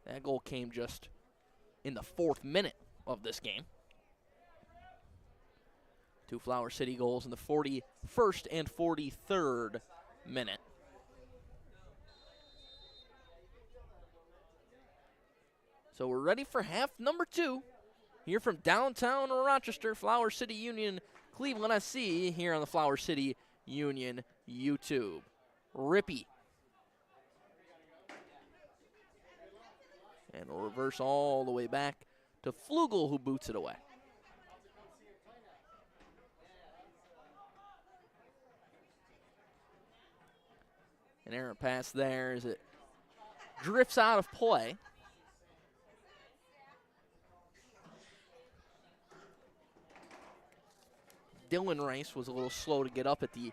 That goal came just in the 4th minute of this game. 2 Flower City goals in the 41st and 43rd minute. So we're ready for half number 2 here from downtown Rochester. Flower City Union, Cleveland SC here on the Flower City Union YouTube. Rippey. And we'll reverse all the way back to Flugel, who boots it away. An errant pass there as it drifts out of play. Dylan Rice was a little slow to get up at the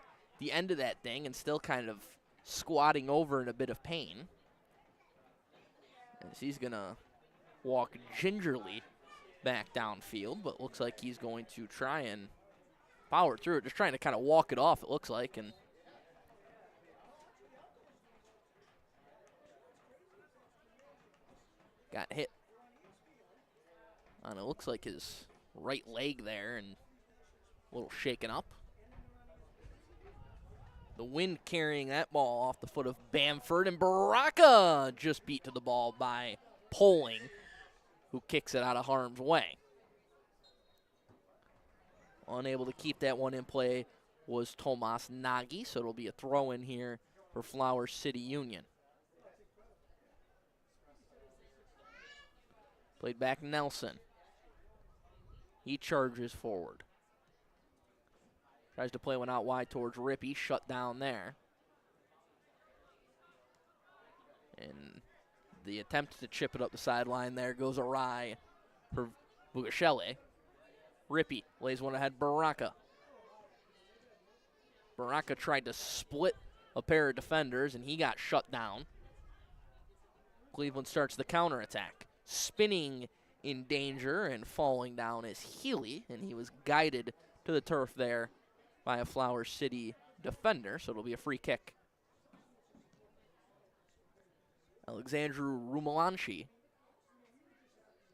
end of that thing and still kind of squatting over in a bit of pain. As he's going to walk gingerly back downfield, but looks like he's going to try and power through it, just trying to kind of walk it off, it looks like. And got hit on, it looks like, his right leg there and a little shaken up. The wind carrying that ball off the foot of Bamford, and Baraka just beat to the ball by Poling, who kicks it out of harm's way. Unable to keep that one in play was Tomas Nagy, so it'll be a throw-in here for Flower City Union. Played back Nelson. He charges forward. Tries to play one out wide towards Rippey, shut down there. And the attempt to chip it up the sideline there goes awry for Vugashele. Rippey lays one ahead, Baraka. Baraka tried to split a pair of defenders, and he got shut down. Cleveland starts the counterattack. Spinning in danger and falling down is Healy, and he was guided to the turf there by a Flower City defender, so it'll be a free kick. Alexandru Rumelanchi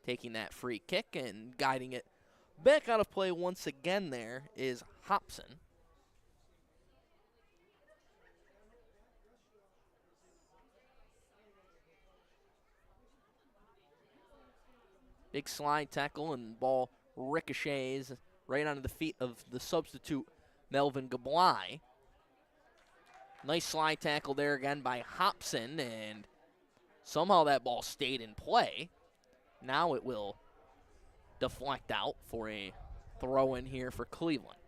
taking that free kick and guiding it back out of play once again there is Hobson. Big slide tackle and ball ricochets right onto the feet of the substitute Melvin Gablai. Nice slide tackle there again by Hobson, and somehow that ball stayed in play. Now it will deflect out for a throw in here for Cleveland.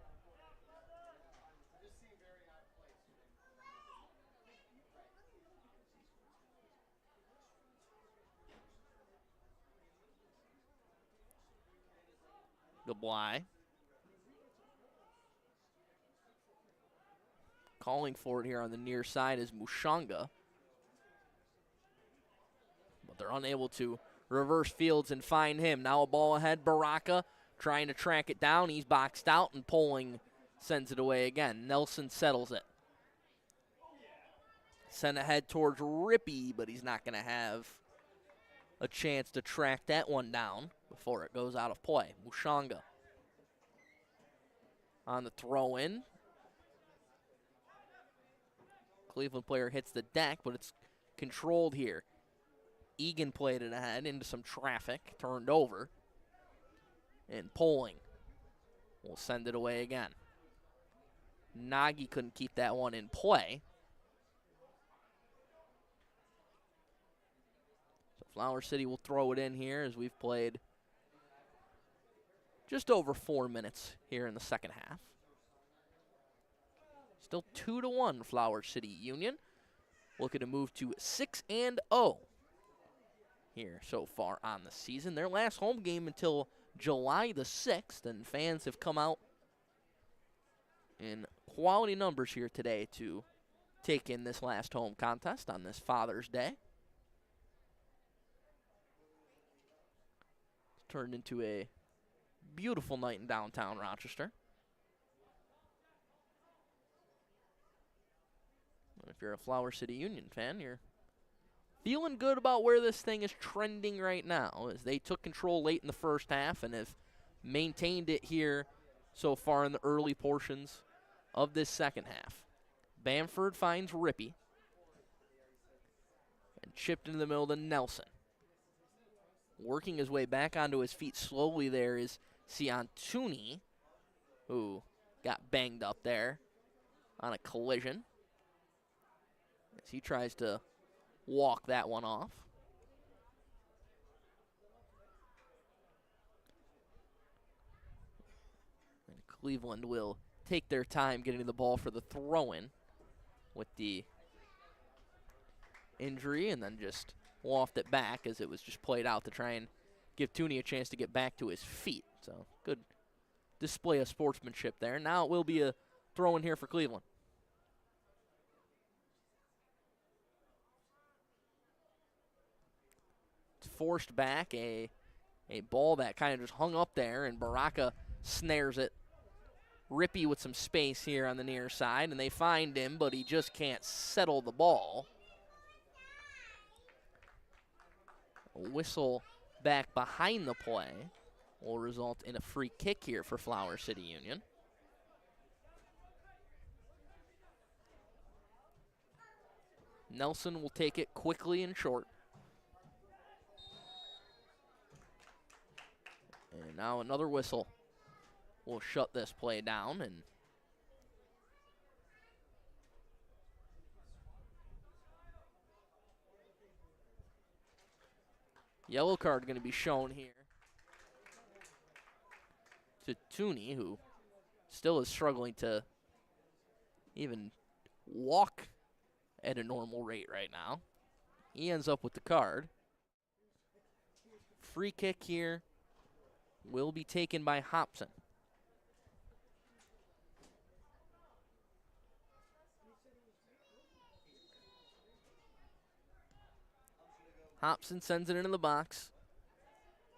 Gablai. calling for it here on the near side is Mushanga. But they're unable to reverse fields and find him. Now a ball ahead, Baraka trying to track it down. He's boxed out, and Poling sends it away again. Nelson settles it. Sent ahead towards Rippey, but he's not going to have a chance to track that one down before it goes out of play. Mushanga on the throw-in. Cleveland player hits the deck, but it's controlled here. Egan played it ahead into some traffic, turned over. And Poling will send it away again. Nagy couldn't keep that one in play. So Flower City will throw it in here as we've played just over 4 minutes here in the second half. Still 2-1 Flower City Union. Looking to move to 6-0 here so far on the season. Their last home game until July the 6th, and fans have come out in quality numbers here today to take in this last home contest on this Father's Day. It's turned into a beautiful night in downtown Rochester. And if you're a Flower City Union fan, you're feeling good about where this thing is trending right now, as they took control late in the first half and have maintained it here so far in the early portions of this second half. Bamford finds Rippey and chipped into the middle to Nelson. Working his way back onto his feet slowly there is Ciantuni, who got banged up there on a collision as he tries to walk that one off. And Cleveland will take their time getting the ball for the throw-in with the injury, and then just waft it back as it was just played out to try and give Tooney a chance to get back to his feet. So good display of sportsmanship there. Now it will be a throw-in here for Cleveland. Forced back, a ball that kind of just hung up there, and Baraka snares it. Rippey with some space here on the near side, and they find him, but he just can't settle the ball. A whistle back behind the play will result in a free kick here for Flower City Union. Nelson will take it quickly and short. And now another whistle will shut this play down. And yellow card going to be shown here to Tooney, who still is struggling to even walk at a normal rate right now. He ends up with the card. Free kick here will be taken by Hobson. Hobson sends it into the box.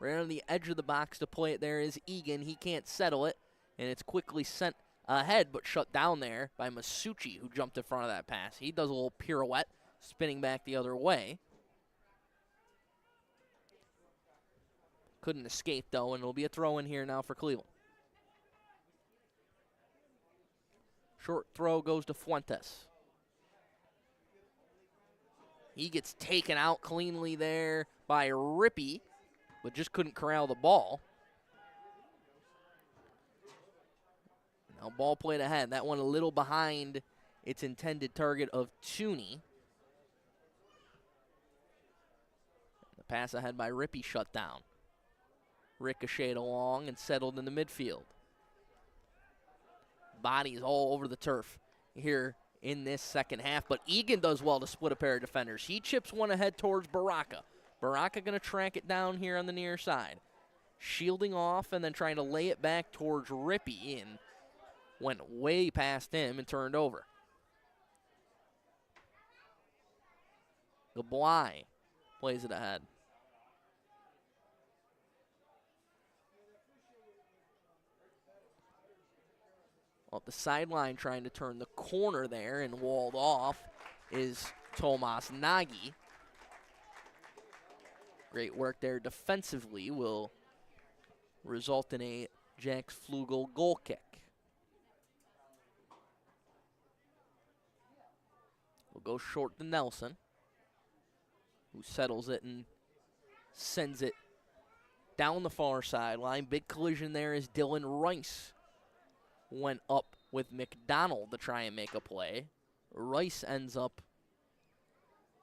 Right on the edge of the box to play it there is Egan. He can't settle it, and it's quickly sent ahead but shut down there by Masucci, who jumped in front of that pass. He does a little pirouette, spinning back the other way. Couldn't escape, though, and it'll be a throw-in here now for Cleveland. Short throw goes to Fuentes. He gets taken out cleanly there by Rippey, but just couldn't corral the ball. Now ball played ahead. That one a little behind its intended target of Tooney. The pass ahead by Rippey shut down. Ricocheted along and settled in the midfield. Bodies all over the turf here in this second half, but Egan does well to split a pair of defenders. He chips one ahead towards Baraka. Baraka going to track it down here on the near side. Shielding off and then trying to lay it back towards Rippey, and went way past him and turned over. Gablai plays it ahead. Up the sideline trying to turn the corner there and walled off is Tomas Nagy. Great work there defensively will result in a Jax Flugel goal kick. We'll go short to Nelson, who settles it and sends it down the far sideline. Big collision there as Dylan Rice went up with McDonald to try and make a play. Rice ends up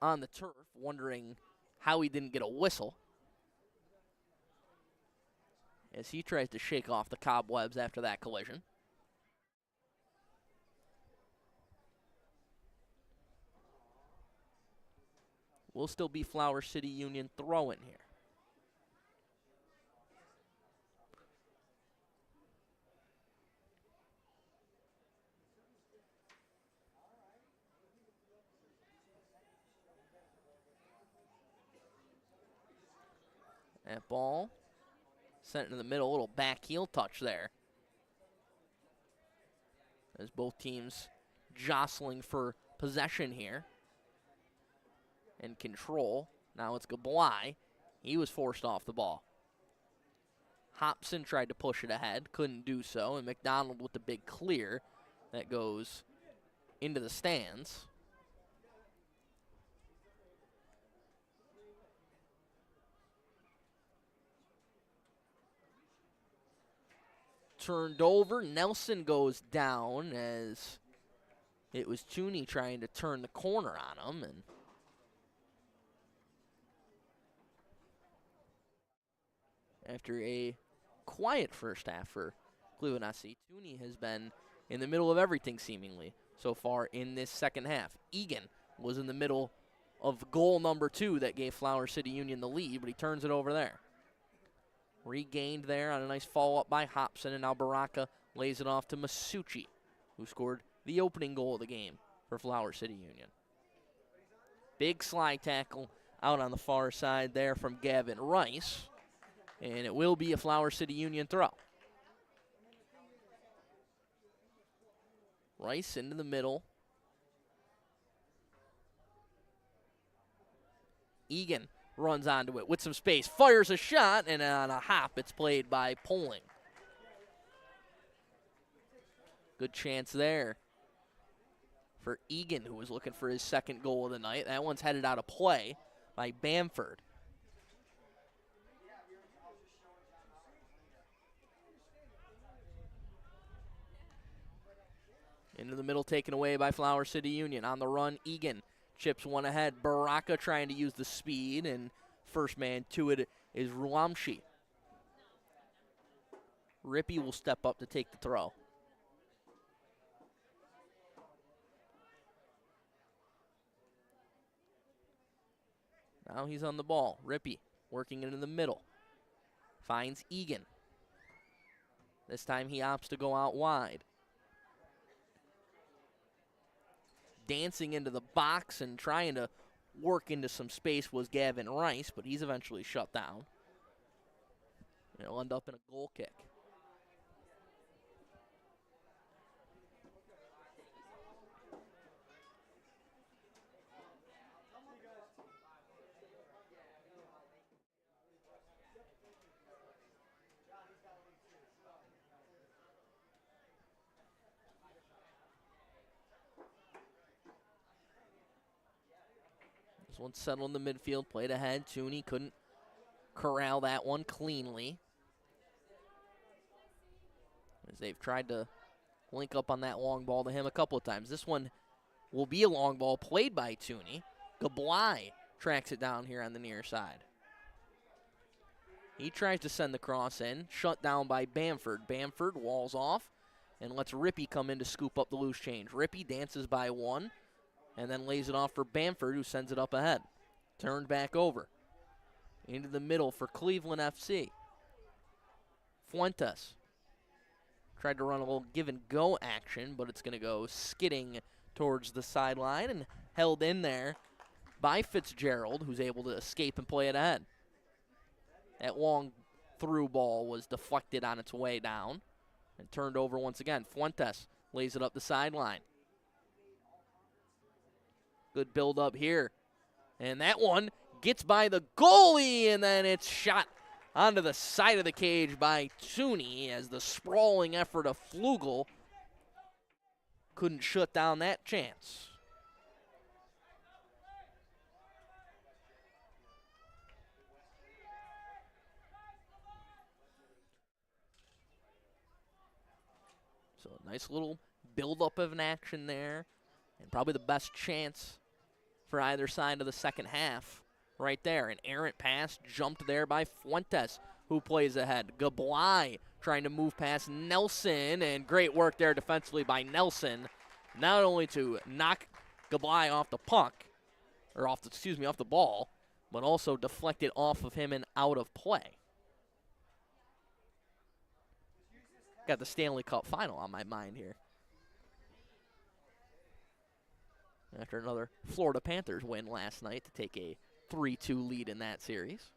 on the turf, wondering how he didn't get a whistle, as he tries to shake off the cobwebs after that collision. Will still be Flower City Union throwing here. That ball sent in the middle, a little back heel touch there, as both teams jostling for possession here and control. Now it's Gablai. He was forced off the ball. Hobson tried to push it ahead, couldn't do so, and McDonald with the big clear that goes into the stands. Turned over, Nelson goes down as it was Tooney trying to turn the corner on him, and after a quiet first half for Cleveland SC, Tooney has been in the middle of everything seemingly so far in this second half. Egan was in the middle of goal number 2 that gave Flower City Union the lead, but he turns it over there. Regained there on a nice follow-up by Hobson, and now Baraka lays it off to Masucci, who scored the opening goal of the game for Flower City Union. Big slide tackle out on the far side there from Gavin Rice, and it will be a Flower City Union throw. Rice into the middle. Egan runs onto it with some space, fires a shot, and on a hop, it's played by Poling. Good chance there for Egan, who was looking for his second goal of the night. That one's headed out of play by Bamford. Into the middle, taken away by Flower City Union. On the run, Egan chips one ahead. Baraka trying to use the speed, and first man to it is Ruamshi. Rippey will step up to take the throw. Now he's on the ball. Rippey working into the middle. Finds Egan. This time he opts to go out wide. Dancing into the box and trying to work into some space was Gavin Rice, but he's eventually shut down. It'll end up in a goal kick. This one settled in the midfield, played ahead. Tooney couldn't corral that one cleanly, as they've tried to link up on that long ball to him a couple of times. This one will be a long ball played by Tooney. Gablai tracks it down here on the near side. He tries to send the cross in, shut down by Bamford. Bamford walls off and lets Rippey come in to scoop up the loose change. Rippey dances by one and then lays it off for Bamford, who sends it up ahead. Turned back over. Into the middle for Cleveland FC. Fuentes tried to run a little give-and-go action, but it's going to go skidding towards the sideline and held in there by Fitzgerald, who's able to escape and play it ahead. That long through ball was deflected on its way down and turned over once again. Fuentes lays it up the sideline. Good build up here. And that one gets by the goalie, and then it's shot onto the side of the cage by Tooney as the sprawling effort of Flugel couldn't shut down that chance. So a nice little build-up of an action there, and probably the best chance for either side of the second half right there. An errant pass jumped there by Fuentes, who plays ahead. Gablai trying to move past Nelson, and great work there defensively by Nelson, not only to knock Gablai off the puck, or off the ball, but also deflect it off of him and out of play. Got the Stanley Cup final on my mind here. After another Florida Panthers win last night to take a 3-2 lead in that series.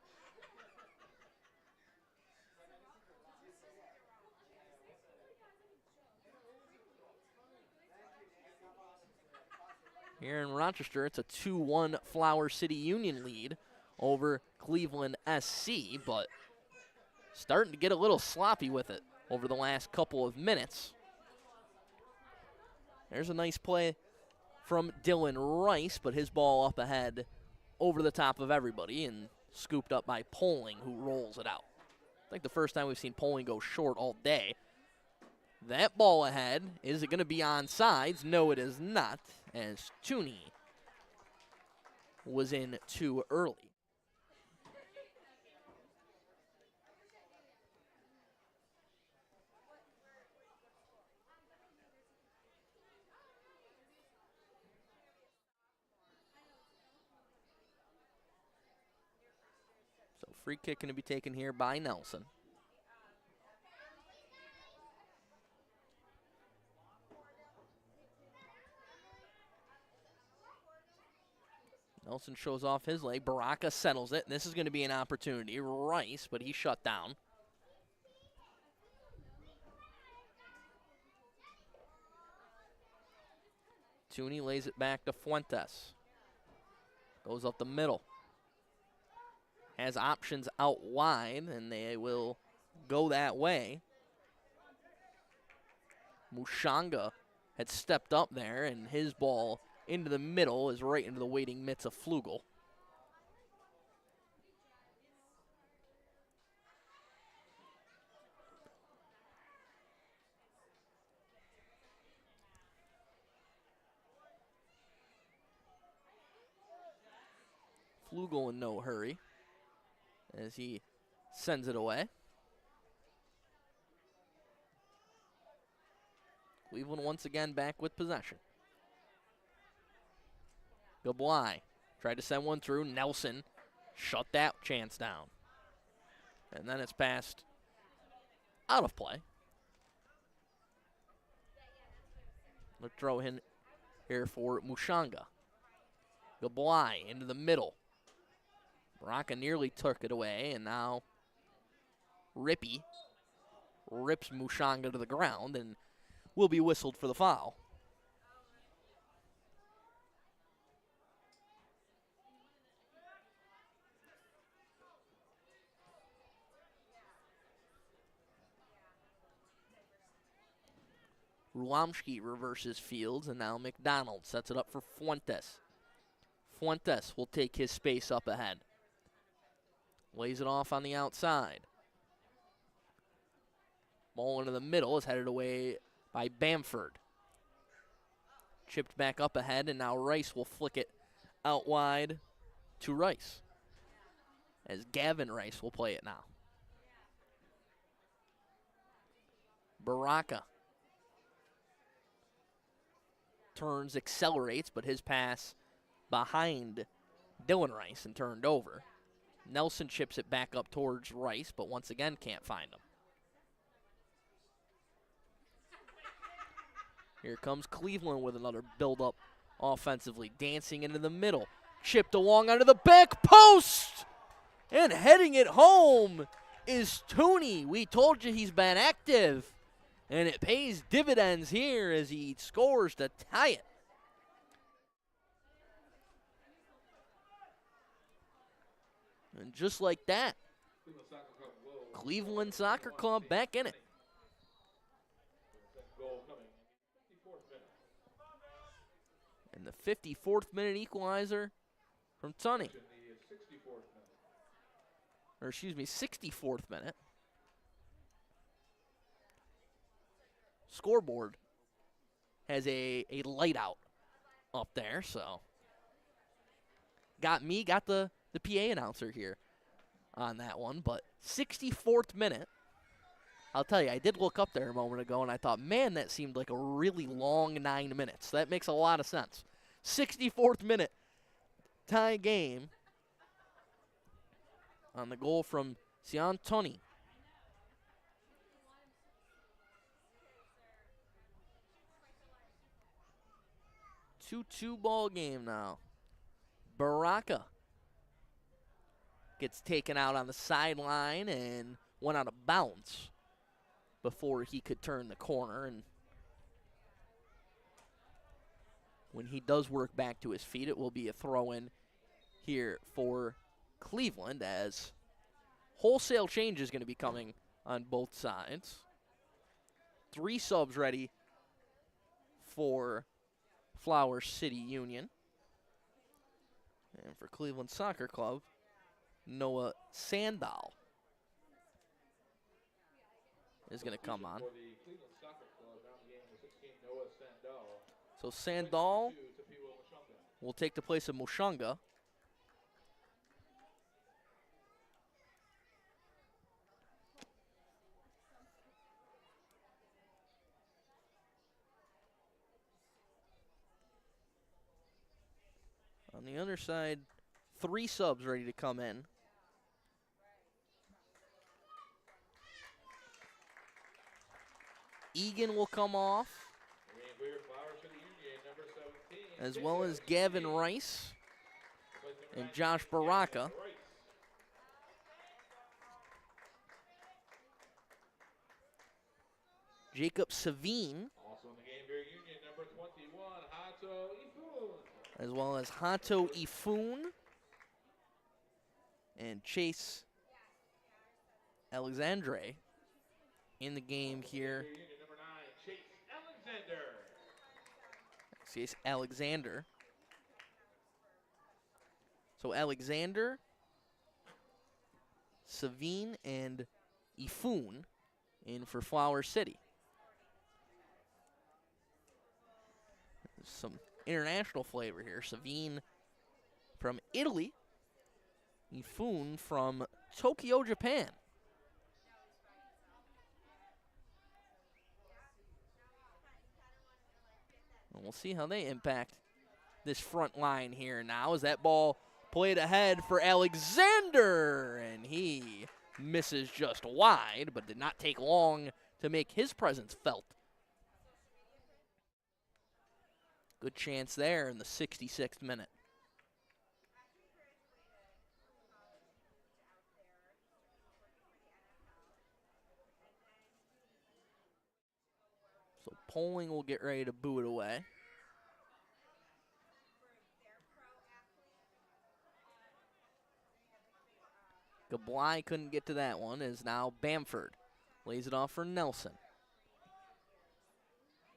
Here in Rochester, it's a 2-1 Flower City Union lead over Cleveland SC, but starting to get a little sloppy with it over the last couple of minutes. There's a nice play from Dylan Rice, but his ball up ahead over the top of everybody and scooped up by Poling, who rolls it out. I think the first time we've seen Poling go short all day. That ball ahead, is it going to be onside? No, it is not, as Tooney was in too early. So free kick going to be taken here by Nelson. Nelson shows off his leg. Baraka settles it. And this is going to be an opportunity. Rice, but he's shut down. Tooney lays it back to Fuentes. Goes up the middle. Has options out wide, and they will go that way. Mushanga had stepped up there, and his ball into the middle is right into the waiting mitts of Flugel. Flugel in no hurry as he sends it away. Cleveland once again back with possession. Gablai tried to send one through. Nelson shut that chance down. And then it's passed out of play. Let's throw in here for Mushanga. Gablai into the middle. Baraka nearly took it away, and now Rippy rips Mushanga to the ground and will be whistled for the foul. Rulamski reverses Fields, and now McDonald sets it up for Fuentes. Fuentes will take his space up ahead. Lays it off on the outside. Ball into the middle is headed away by Bamford. Chipped back up ahead, and now Rice will flick it out wide to Rice, as Gavin Rice will play it now. Baraka turns, accelerates, but his pass behind Dylan Rice and turned over. Nelson chips it back up towards Rice, but once again can't find him. Here comes Cleveland with another build-up offensively, dancing into the middle. Chipped along onto the back post. And heading it home is Tooney. We told you he's been active. And it pays dividends here as he scores to tie it. And just like that, Cleveland Soccer Club back in it. And the 54th minute equalizer from Tunney. Or excuse me, 64th minute. Scoreboard has a light out up there, so got the PA announcer here on that one. But 64th minute, I'll tell you, I did look up there a moment ago, and I thought, man, that seemed like a really long 9 minutes. That makes a lot of sense. 64th minute, tie game on the goal from Sian Tunney. 2-2 ball game now. Baraka gets taken out on the sideline and went out of bounds before he could turn the corner. And when he does work back to his feet, it will be a throw-in here for Cleveland, as wholesale change is going to be coming on both sides. 3 subs ready for Flower City Union. And for Cleveland Soccer Club, Noah Sandahl is going to come on. So Sandahl will take the place of Mushanga. On the other side, 3 subs ready to come in. Egan will come off, as well as Gavin Rice and Josh Baraka. Jacob Savine, as well as Hato Ifun and Chase Alexandre in the game here. Chase Alexander. So Alexander, Savine, and Ifun in for Flower City. There's some international flavor here. Savine from Italy, Ifun from Tokyo, Japan. And we'll see how they impact this front line here now, as that ball played ahead for Alexander, and he misses just wide, but did not take long to make his presence felt. Good chance there in the 66th minute. So Poling will get ready to boo it away. Gablai couldn't get to that one, as now Bamford lays it off for Nelson.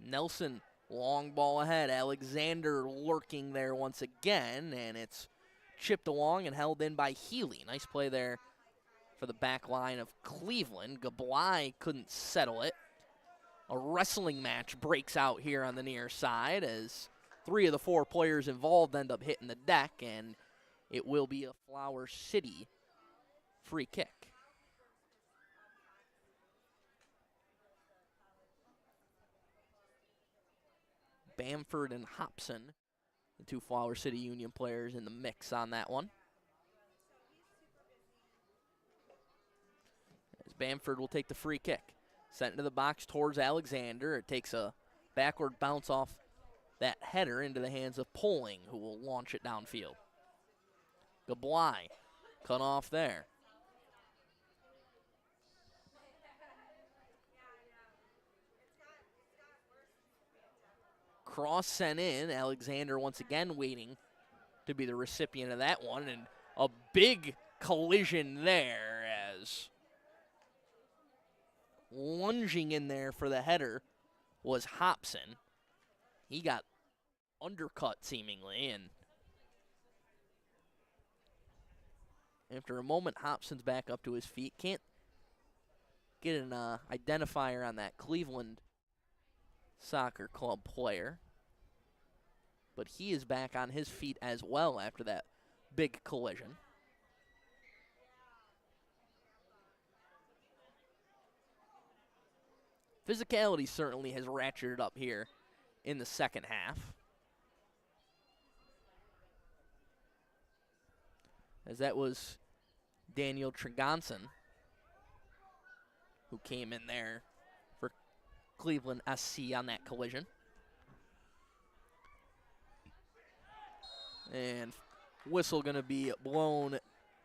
Nelson, long ball ahead. Alexander lurking there once again, and it's chipped along and held in by Healy. Nice play there for the back line of Cleveland. Gablai couldn't settle it. A wrestling match breaks out here on the near side, as 3 of the 4 players involved end up hitting the deck, and it will be a Flower City free kick. Bamford and Hobson, the 2 Flower City Union players in the mix on that one. As Bamford will take the free kick. Sent into the box towards Alexander. It takes a backward bounce off that header into the hands of Poling, who will launch it downfield. Gablai cut off there. Cross sent in. Alexander once again waiting to be the recipient of that one. And a big collision there as lunging in there for the header was Hobson. He got undercut seemingly, and after a moment, Hobson's back up to his feet. Can't get an identifier on that Cleveland Soccer Club player, but he is back on his feet as well after that big collision. Physicality certainly has ratcheted up here in the second half, as that was Daniel Tregonson who came in there for Cleveland SC on that collision. And whistle going to be blown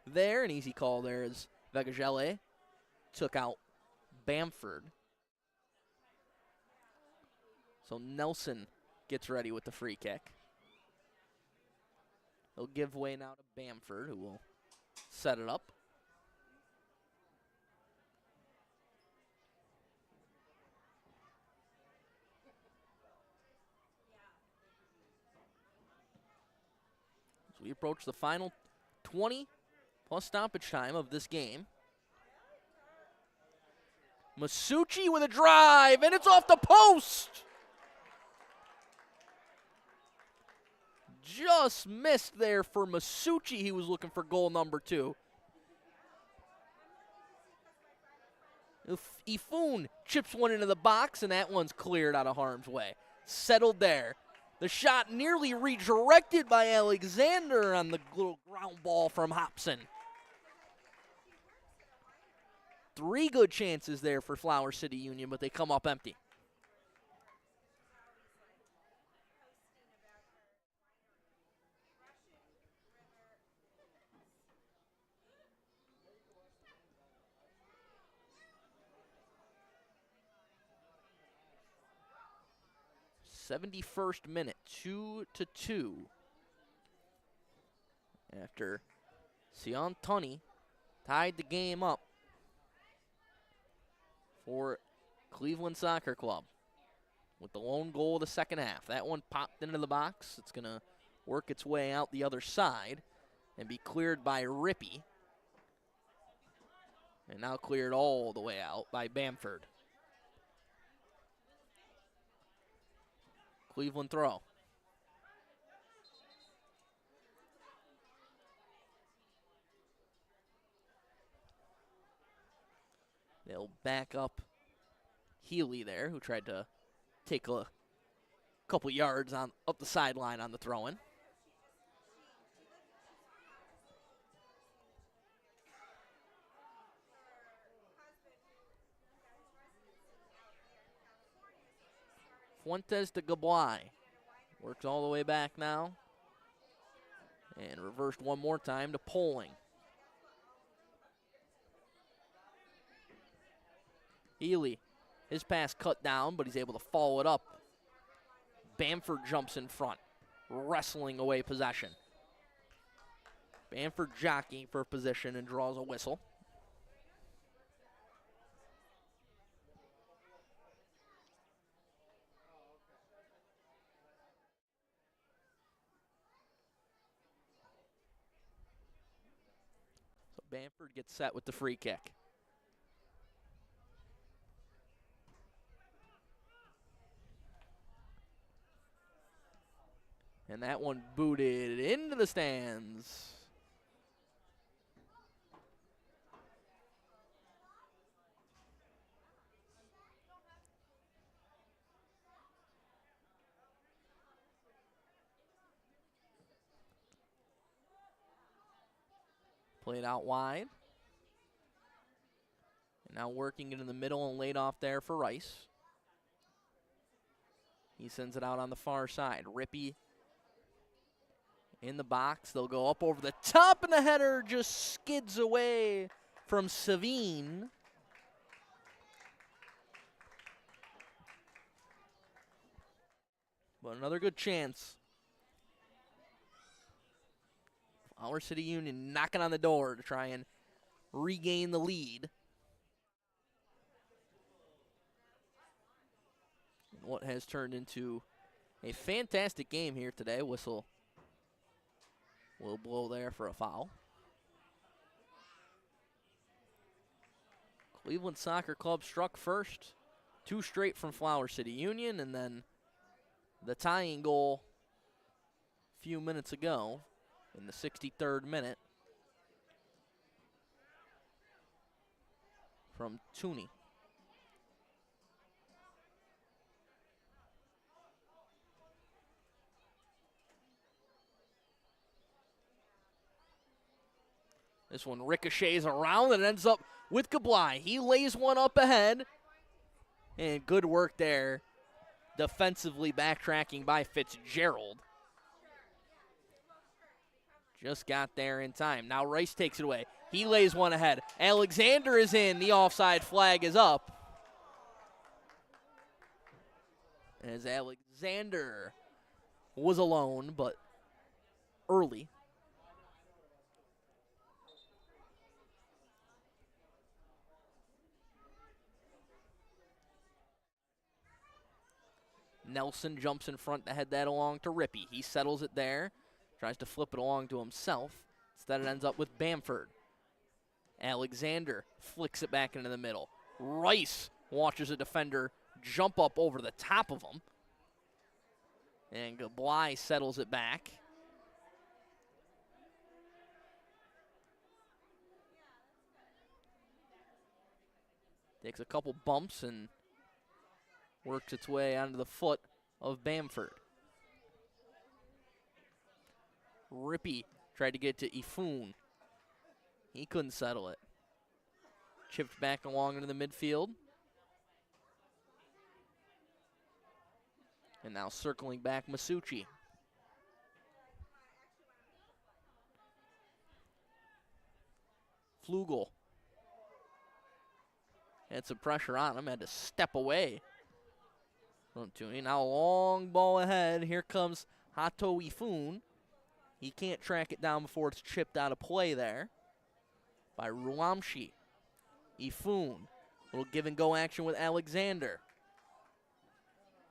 there. An easy call there as Vegagele took out Bamford. So Nelson gets ready with the free kick. He'll give way now to Bamford, who will set it up. As we approach the final 20 plus stoppage time of this game. Masucci with a drive, and it's off the post! Just missed there for Masucci. He was looking for goal number 2. Ifun chips one into the box, and that one's cleared out of harm's way. Settled there. The shot nearly redirected by Alexander on the little ground ball from Hobson. 3 good chances there for Flower City Union, but they come up empty. '71st minute, 2-2. After Sion Tunney tied the game up for Cleveland Soccer Club with the lone goal of the second half. That one popped into the box. It's going to work its way out the other side and be cleared by Rippey. And now cleared all the way out by Bamford. Cleveland throw. They'll back up Healy there, who tried to take a couple yards on up the sideline on the throw-in. Fuentes to Gablai. Works all the way back now. And reversed one more time to Poling. Healy, his pass cut down, but he's able to follow it up. Bamford jumps in front, wrestling away possession. Bamford jockeying for position and draws a whistle. So Bamford gets set with the free kick. And that one booted into the stands. Played out wide. And now working it in the middle and laid off there for Rice. He sends it out on the far side. Rippey in the box. They'll go up over the top, and the header just skids away from Savine. But another good chance. Flower City Union knocking on the door to try and regain the lead. What has turned into a fantastic game here today. Whistle will blow there for a foul. Cleveland Soccer Club struck first. 2 straight from Flower City Union, and then the tying goal a few minutes ago in the 63rd minute from Tooney. This one ricochets around and ends up with Gablai. He lays one up ahead. And good work there, defensively backtracking by Fitzgerald. Just got there in time. Now Rice takes it away. He lays one ahead. Alexander is in. The offside flag is up. As Alexander was alone, but early. Nelson jumps in front to head that along to Rippey. He settles it there, tries to flip it along to himself. Instead, it ends up with Bamford. Alexander flicks it back into the middle. Rice watches a defender jump up over the top of him. And Gablai settles it back. Takes a couple bumps and works its way onto the foot of Bamford. Rippey tried to get to Ifun. He couldn't settle it. Chipped back along into the midfield. And now circling back Masucci. Flugel had some pressure on him, had to step away. Now a long ball ahead. Here comes Hato Ifun. He can't track it down before it's chipped out of play there by Ruamshi. Ifun, little give and go action with Alexander.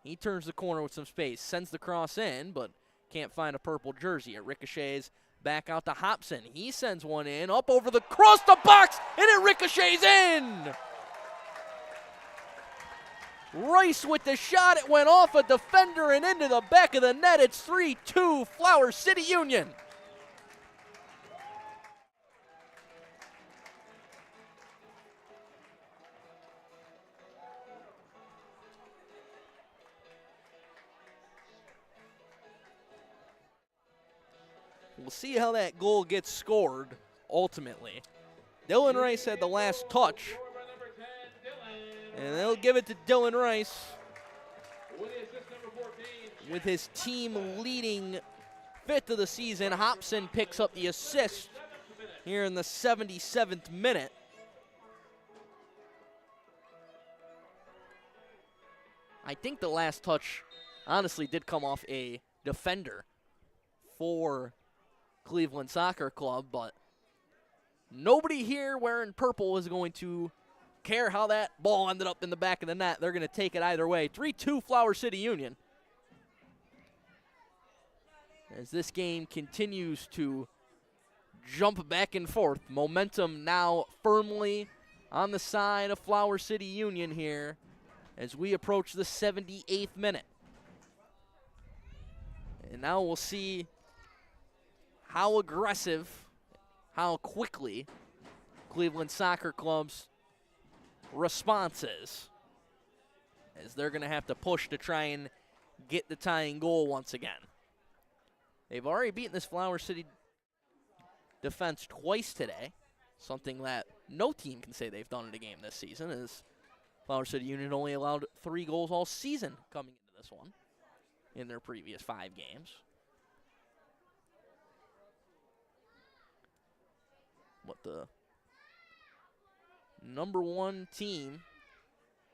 He turns the corner with some space, sends the cross in, but can't find a purple jersey. It ricochets back out to Hobson. He sends one in, up over the cross the box, and it ricochets in! Rice with the shot. It went off a defender and into the back of the net. It's 3-2 Flower City Union. We'll see how that goal gets scored ultimately. Dylan Rice had the last touch. And they'll give it to Dylan Rice with his team leading 5th of the season. Hobson picks up the assist here in the 77th minute. I think the last touch honestly did come off a defender for Cleveland Soccer Club, but nobody here wearing purple is going to care how that ball ended up in the back of the net. They're going to take it either way. 3-2 Flower City Union. As this game continues to jump back and forth. Momentum now firmly on the side of Flower City Union here as we approach the 78th minute. And now we'll see how aggressive, how quickly Cleveland Soccer Club's responses, as they're going to have to push to try and get the tying goal once again. They've already beaten this Flower City defense twice today, something that no team can say they've done in a game this season, as Flower City Union only allowed 3 goals all season coming into this one in their previous 5 games. But the number 1 team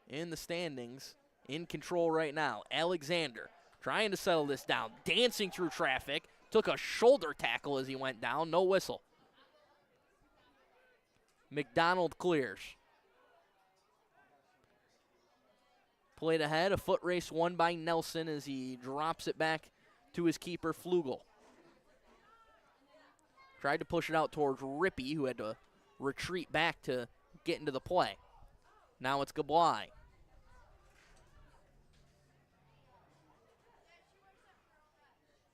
in the standings in control right now. Alexander trying to settle this down, dancing through traffic, took a shoulder tackle as he went down, no whistle. McDonald clears. Played ahead, a foot race won by Nelson as he drops it back to his keeper, Flugel. Tried to push it out towards Rippey, who had to retreat back to get into the play. Now it's Gablai.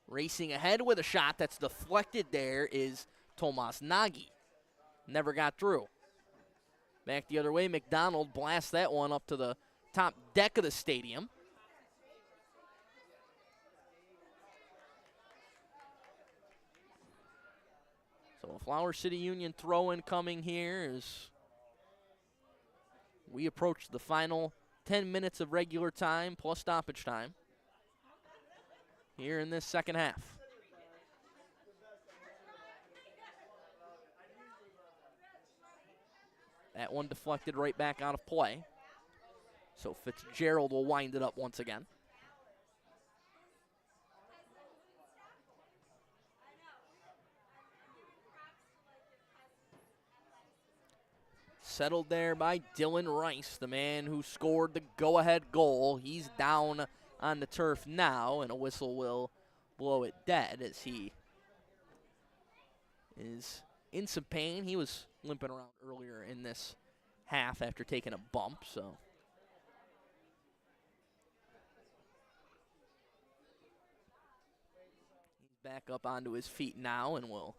Racing ahead with a shot that's deflected there is Tomas Nagy. Never got through. Back the other way, McDonald blasts that one up to the top deck of the stadium. So a Flower City Union throw-in coming here as we approach the final 10 minutes of regular time plus stoppage time here in this second half. That one deflected right back out of play. So Fitzgerald will wind it up once again. Settled there by Dylan Rice, the man who scored the go-ahead goal. He's down on the turf now, and a whistle will blow it dead as he is in some pain. He was limping around earlier in this half after taking a bump, so. He's back up onto his feet now and will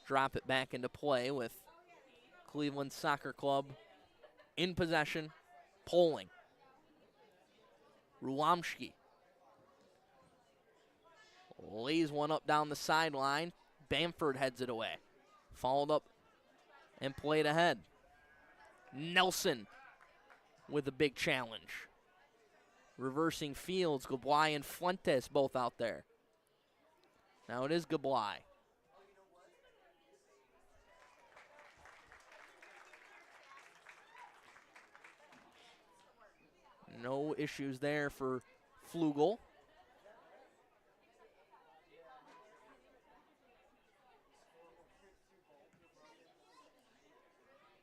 drop it back into play with Cleveland Soccer Club in possession, Poling. Rulamski lays one up down the sideline. Bamford heads it away. Followed up and played ahead. Nelson with a big challenge. Reversing fields, Gablai and Fuentes both out there. Now it is Gablai. No issues there for Flugel.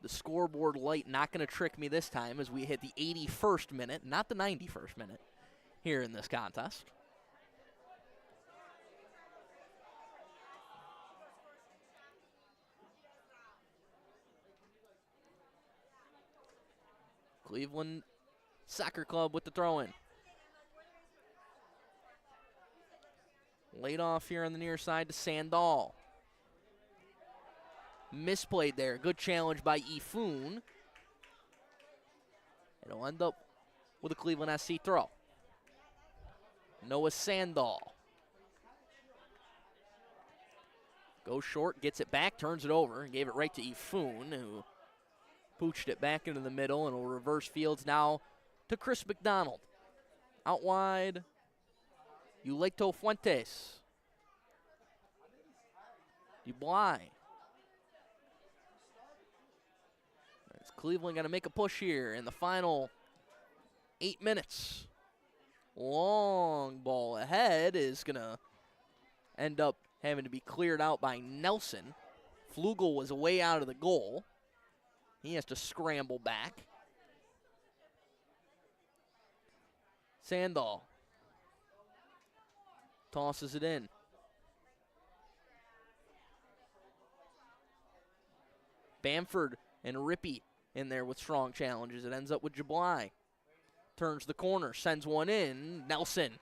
The scoreboard light not going to trick me this time as we hit the 81st minute, not the 91st minute, here in this contest. Cleveland Soccer Club with the throw-in. Laid off here on the near side to Sandal. Misplayed there. Good challenge by Ifun. It'll end up with a Cleveland SC throw. Noah Sandal. Goes short, gets it back, turns it over, and gave it right to Ifun, who pooched it back into the middle and will reverse fields now to Chris McDonald. Out wide, Ulecto Fuentes. Dublai. It's Cleveland going to make a push here in the final 8 minutes. Long ball ahead is going to end up having to be cleared out by Nelson. Flugel was way out of the goal. He has to scramble back. Sandal tosses it in. Bamford and Rippey in there with strong challenges. It ends up with Jablai. Turns the corner, sends one in. Nelson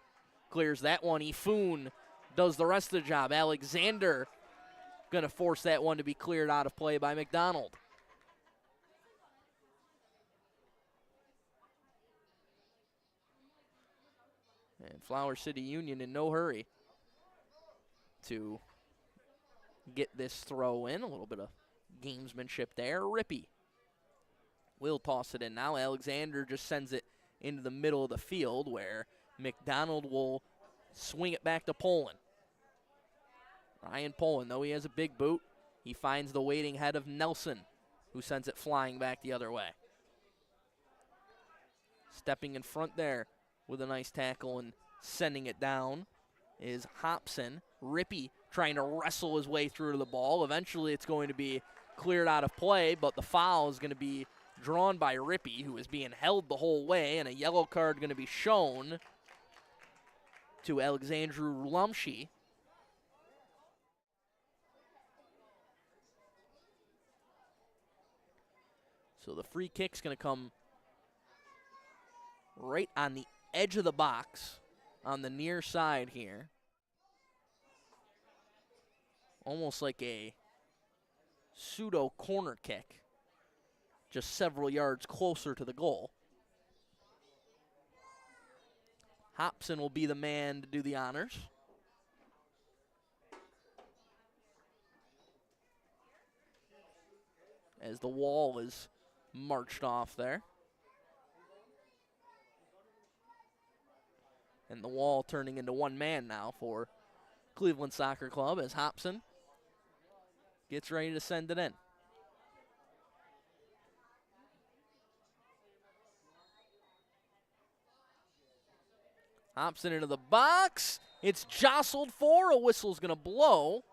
clears that one. Ifun does the rest of the job. Alexander going to force that one to be cleared out of play by McDonald. And Flower City Union in no hurry to get this throw in. A little bit of gamesmanship there. Rippey will toss it in now. Alexander just sends it into the middle of the field where McDonald will swing it back to Poland. Ryan Poland, though he has a big boot, He finds the waiting head of Nelson, who sends it flying back the other way. Stepping in front there with a nice tackle and sending it down is Hobson. Rippey trying to wrestle his way through to the ball. Eventually it's going to be cleared out of play, but the foul is going to be drawn by Rippey, who is being held the whole way, and a yellow card going to be shown to Alexandru Rulamshi. So the free kick's going to come right on the edge of the box on the near side here. Almost like a pseudo corner kick, just several yards closer to the goal. Hobson will be the man to do the honors. As the wall is marched off there. And the wall turning into one man now for Cleveland Soccer Club as Hobson gets ready to send it in. Hobson into the box. It's jostled for. A whistle's going to blow.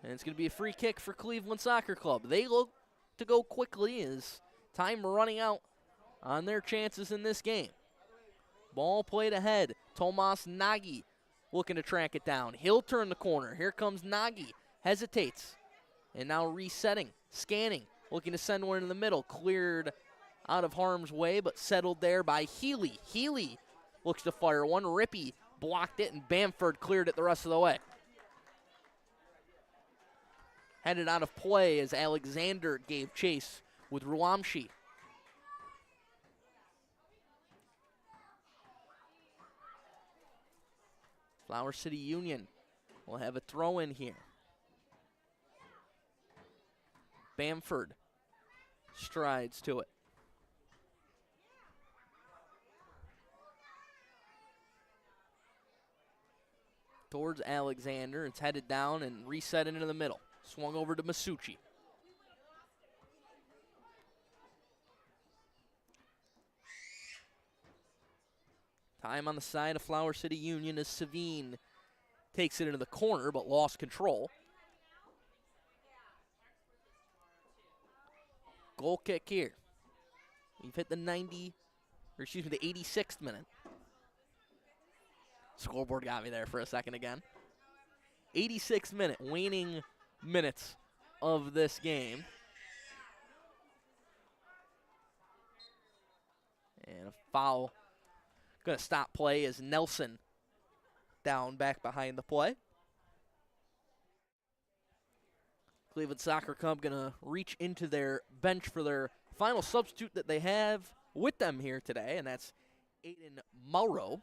And it's going to be a free kick for Cleveland Soccer Club. They look to go quickly as time running out on their chances in this game. Ball played ahead. Tomas Nagy looking to track it down. He'll turn the corner. Here comes Nagy. Hesitates. And now resetting, scanning, looking to send one in the middle. Cleared out of harm's way, but settled there by Healy. Healy looks to fire one. Rippey blocked it, and Bamford cleared it the rest of the way. Headed out of play as Alexander gave chase with Rulamshi. Flower City Union will have a throw in here. Bamford strides to it. Towards Alexander. It's headed down and reset into the middle. Swung over to Masucci. Time on the side of Flower City Union as Savine takes it into the corner but lost control. Goal kick here. We've hit the 86th minute. Scoreboard got me there for a second again. 86th minute, waning minutes of this game. And a foul. Going to stop play as Nelson down back behind the play. Cleveland Soccer Club going to reach into their bench for their final substitute that they have with them here today, and that's Aiden Mauro.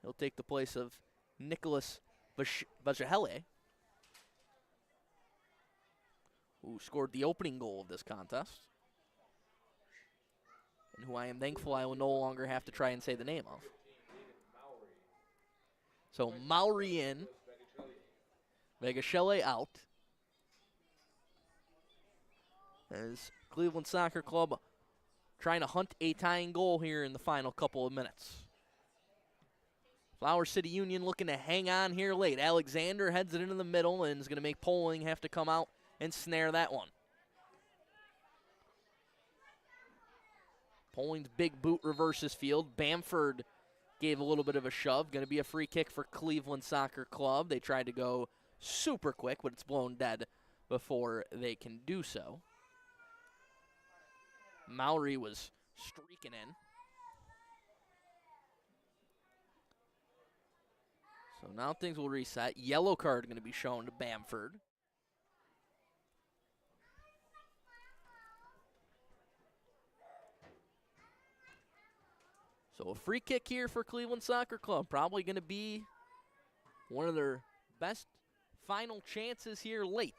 He'll take the place of Nicholas Vajahele, who scored the opening goal of this contest, and who I am thankful I will no longer have to try and say the name of. So Mauri in, Vegashele out, as Cleveland Soccer Club trying to hunt a tying goal here in the final couple of minutes. Flower City Union looking to hang on here late. Alexander heads it into the middle and is going to make Poling have to come out and snare that one. Poling's big boot reverses field. Bamford gave a little bit of a shove. Going to be a free kick for Cleveland Soccer Club. They tried to go super quick, but it's blown dead before they can do so. Mauri was streaking in. So now things will reset. Yellow card going to be shown to Bamford. So a free kick here for Cleveland Soccer Club. Probably going to be one of their best final chances here late.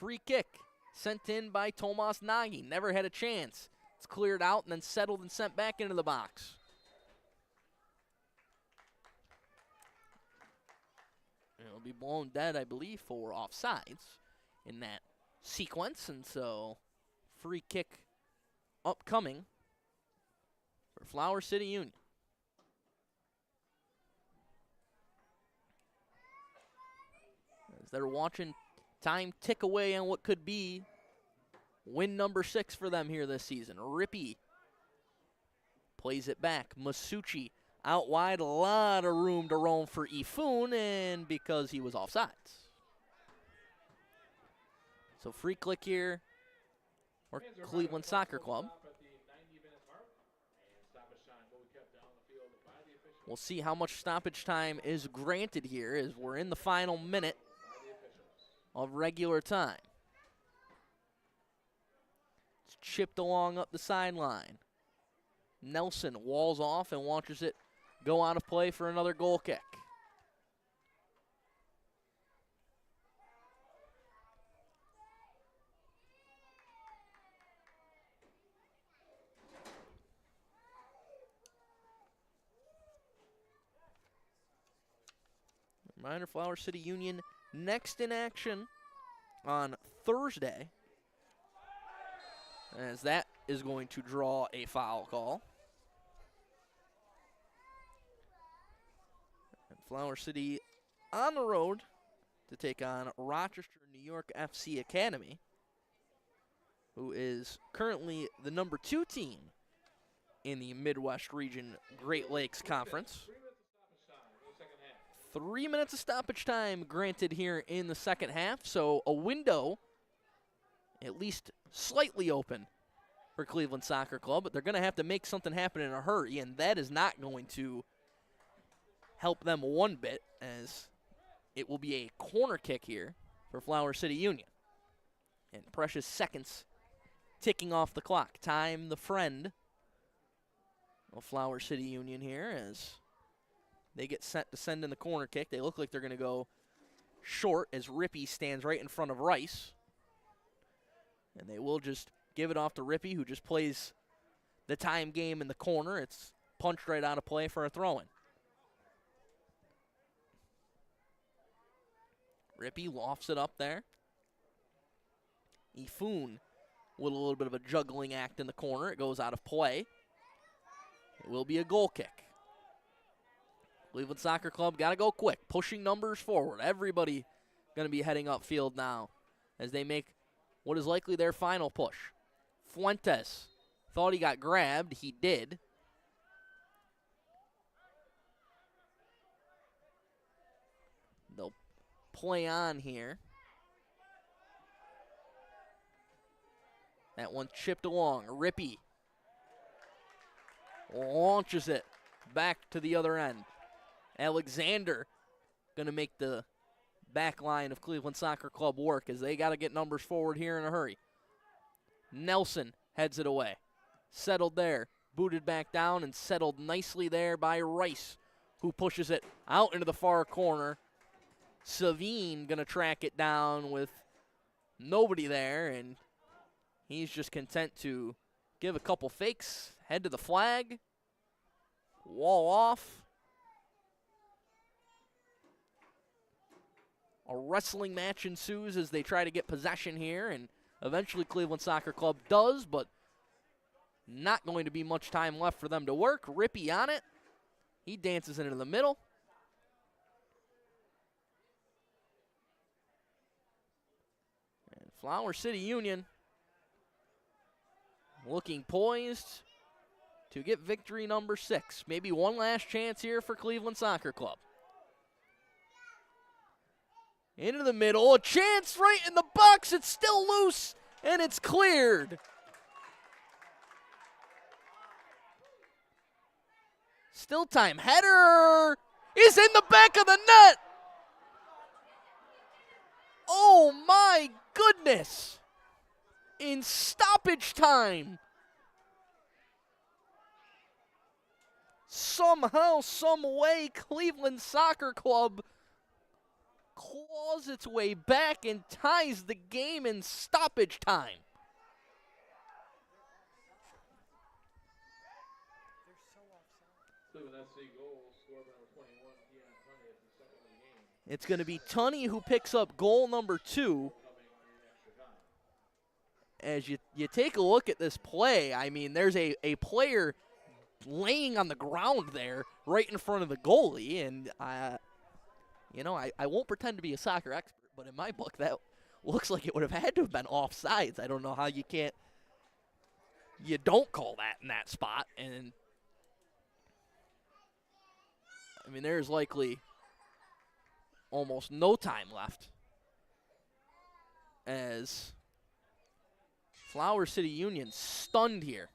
Free kick sent in by Tomas Nagy. Never had a chance. It's cleared out and then settled and sent back into the box. It'll be blown dead, I believe, for offsides in that sequence. And so free kick upcoming for Flower City Union. As they're watching time tick away on what could be win number 6 for them here this season. Rippey plays it back. Masucci out wide, a lot of room to roam for Ifun, and because he was offsides. So free click here for Cleveland Soccer Club. We'll see how much stoppage time is granted here as we're in the final minute of regular time. It's chipped along up the sideline. Nelson walls off and watches it go out of play for another goal kick. Reminder, Flower City Union next in action on Thursday, as that is going to draw a foul call. And Flower City on the road to take on Rochester, New York FC Academy, who is currently the number 2 team in the Midwest Region Great Lakes Conference. 3 minutes of stoppage time granted here in the second half, so a window at least slightly open for Cleveland Soccer Club, but they're going to have to make something happen in a hurry, and that is not going to help them one bit, as it will be a corner kick here for Flower City Union. And precious seconds ticking off the clock. Time, the friend of Flower City Union here, as they get set to send in the corner kick. They look like they're going to go short as Rippey stands right in front of Rice. And they will just give it off to Rippey, who just plays the time game in the corner. It's punched right out of play for a throw-in. Rippey lofts it up there. Ifun with a little bit of a juggling act in the corner. It goes out of play. It will be a goal kick. Cleveland Soccer Club got to go quick, pushing numbers forward. Everybody going to be heading upfield now as they make what is likely their final push. Fuentes thought he got grabbed. He did. They'll play on here. That one chipped along. Rippey launches it back to the other end. Alexander going to make the back line of Cleveland Soccer Club work, as they got to get numbers forward here in a hurry. Nelson heads it away. Settled there. Booted back down and settled nicely there by Rice, who pushes it out into the far corner. Savine going to track it down with nobody there, and he's just content to give a couple fakes, head to the flag, wall off. A wrestling match ensues as they try to get possession here, and eventually Cleveland Soccer Club does, but not going to be much time left for them to work. Rippey on it. He dances into the middle. And Flower City Union looking poised to get victory number 6. Maybe one last chance here for Cleveland Soccer Club. Into the middle, a chance right in the box. It's still loose, and it's cleared. Still time. Header is in the back of the net. Oh, my goodness. In stoppage time. Somehow, some way, Cleveland Soccer Club claws its way back and ties the game in stoppage time. Cleveland SC goal scored by number 21, Keon Tunney, at the second of the game. It's going to be Tunney who picks up goal number 2. Coming in extra time. As you take a look at this play, I mean, there's a player laying on the ground there right in front of the goalie. And, you know, I won't pretend to be a soccer expert, but in my book, that looks like it would have had to have been offsides. I don't know how you don't call that in that spot. And, I mean, there's likely almost no time left as Flower City Union stunned here.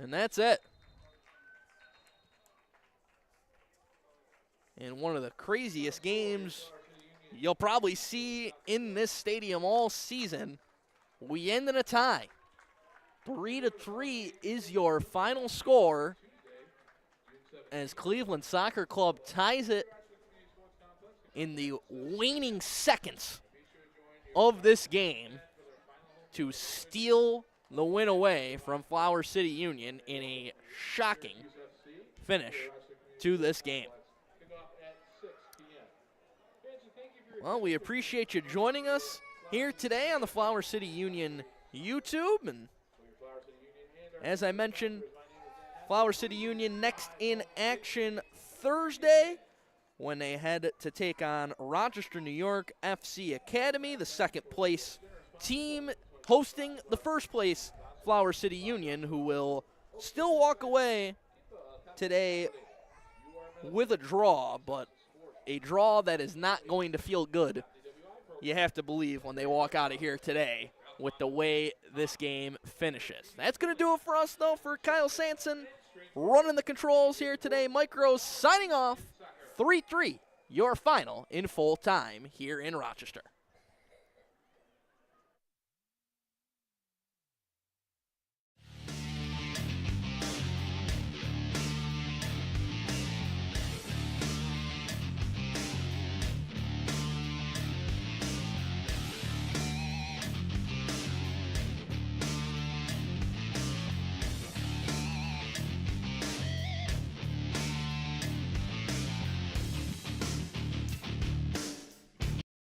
And that's it. And one of the craziest games you'll probably see in this stadium all season. We end in a tie. 3-3 is your final score as Cleveland Soccer Club ties it in the waning seconds of this game to steal the win away from Flower City Union in a shocking finish to this game. Well, we appreciate you joining us here today on the Flower City Union YouTube. And as I mentioned, Flower City Union next in action Thursday when they head to take on Rochester, New York FC Academy, the second place team hosting the first place Flower City Union, who will still walk away today with a draw, but a draw that is not going to feel good, you have to believe, when they walk out of here today with the way this game finishes. That's going to do it for us, though, for Kyle Sanson running the controls here today. Mike Rose signing off. 3-3, your final in full time here in Rochester.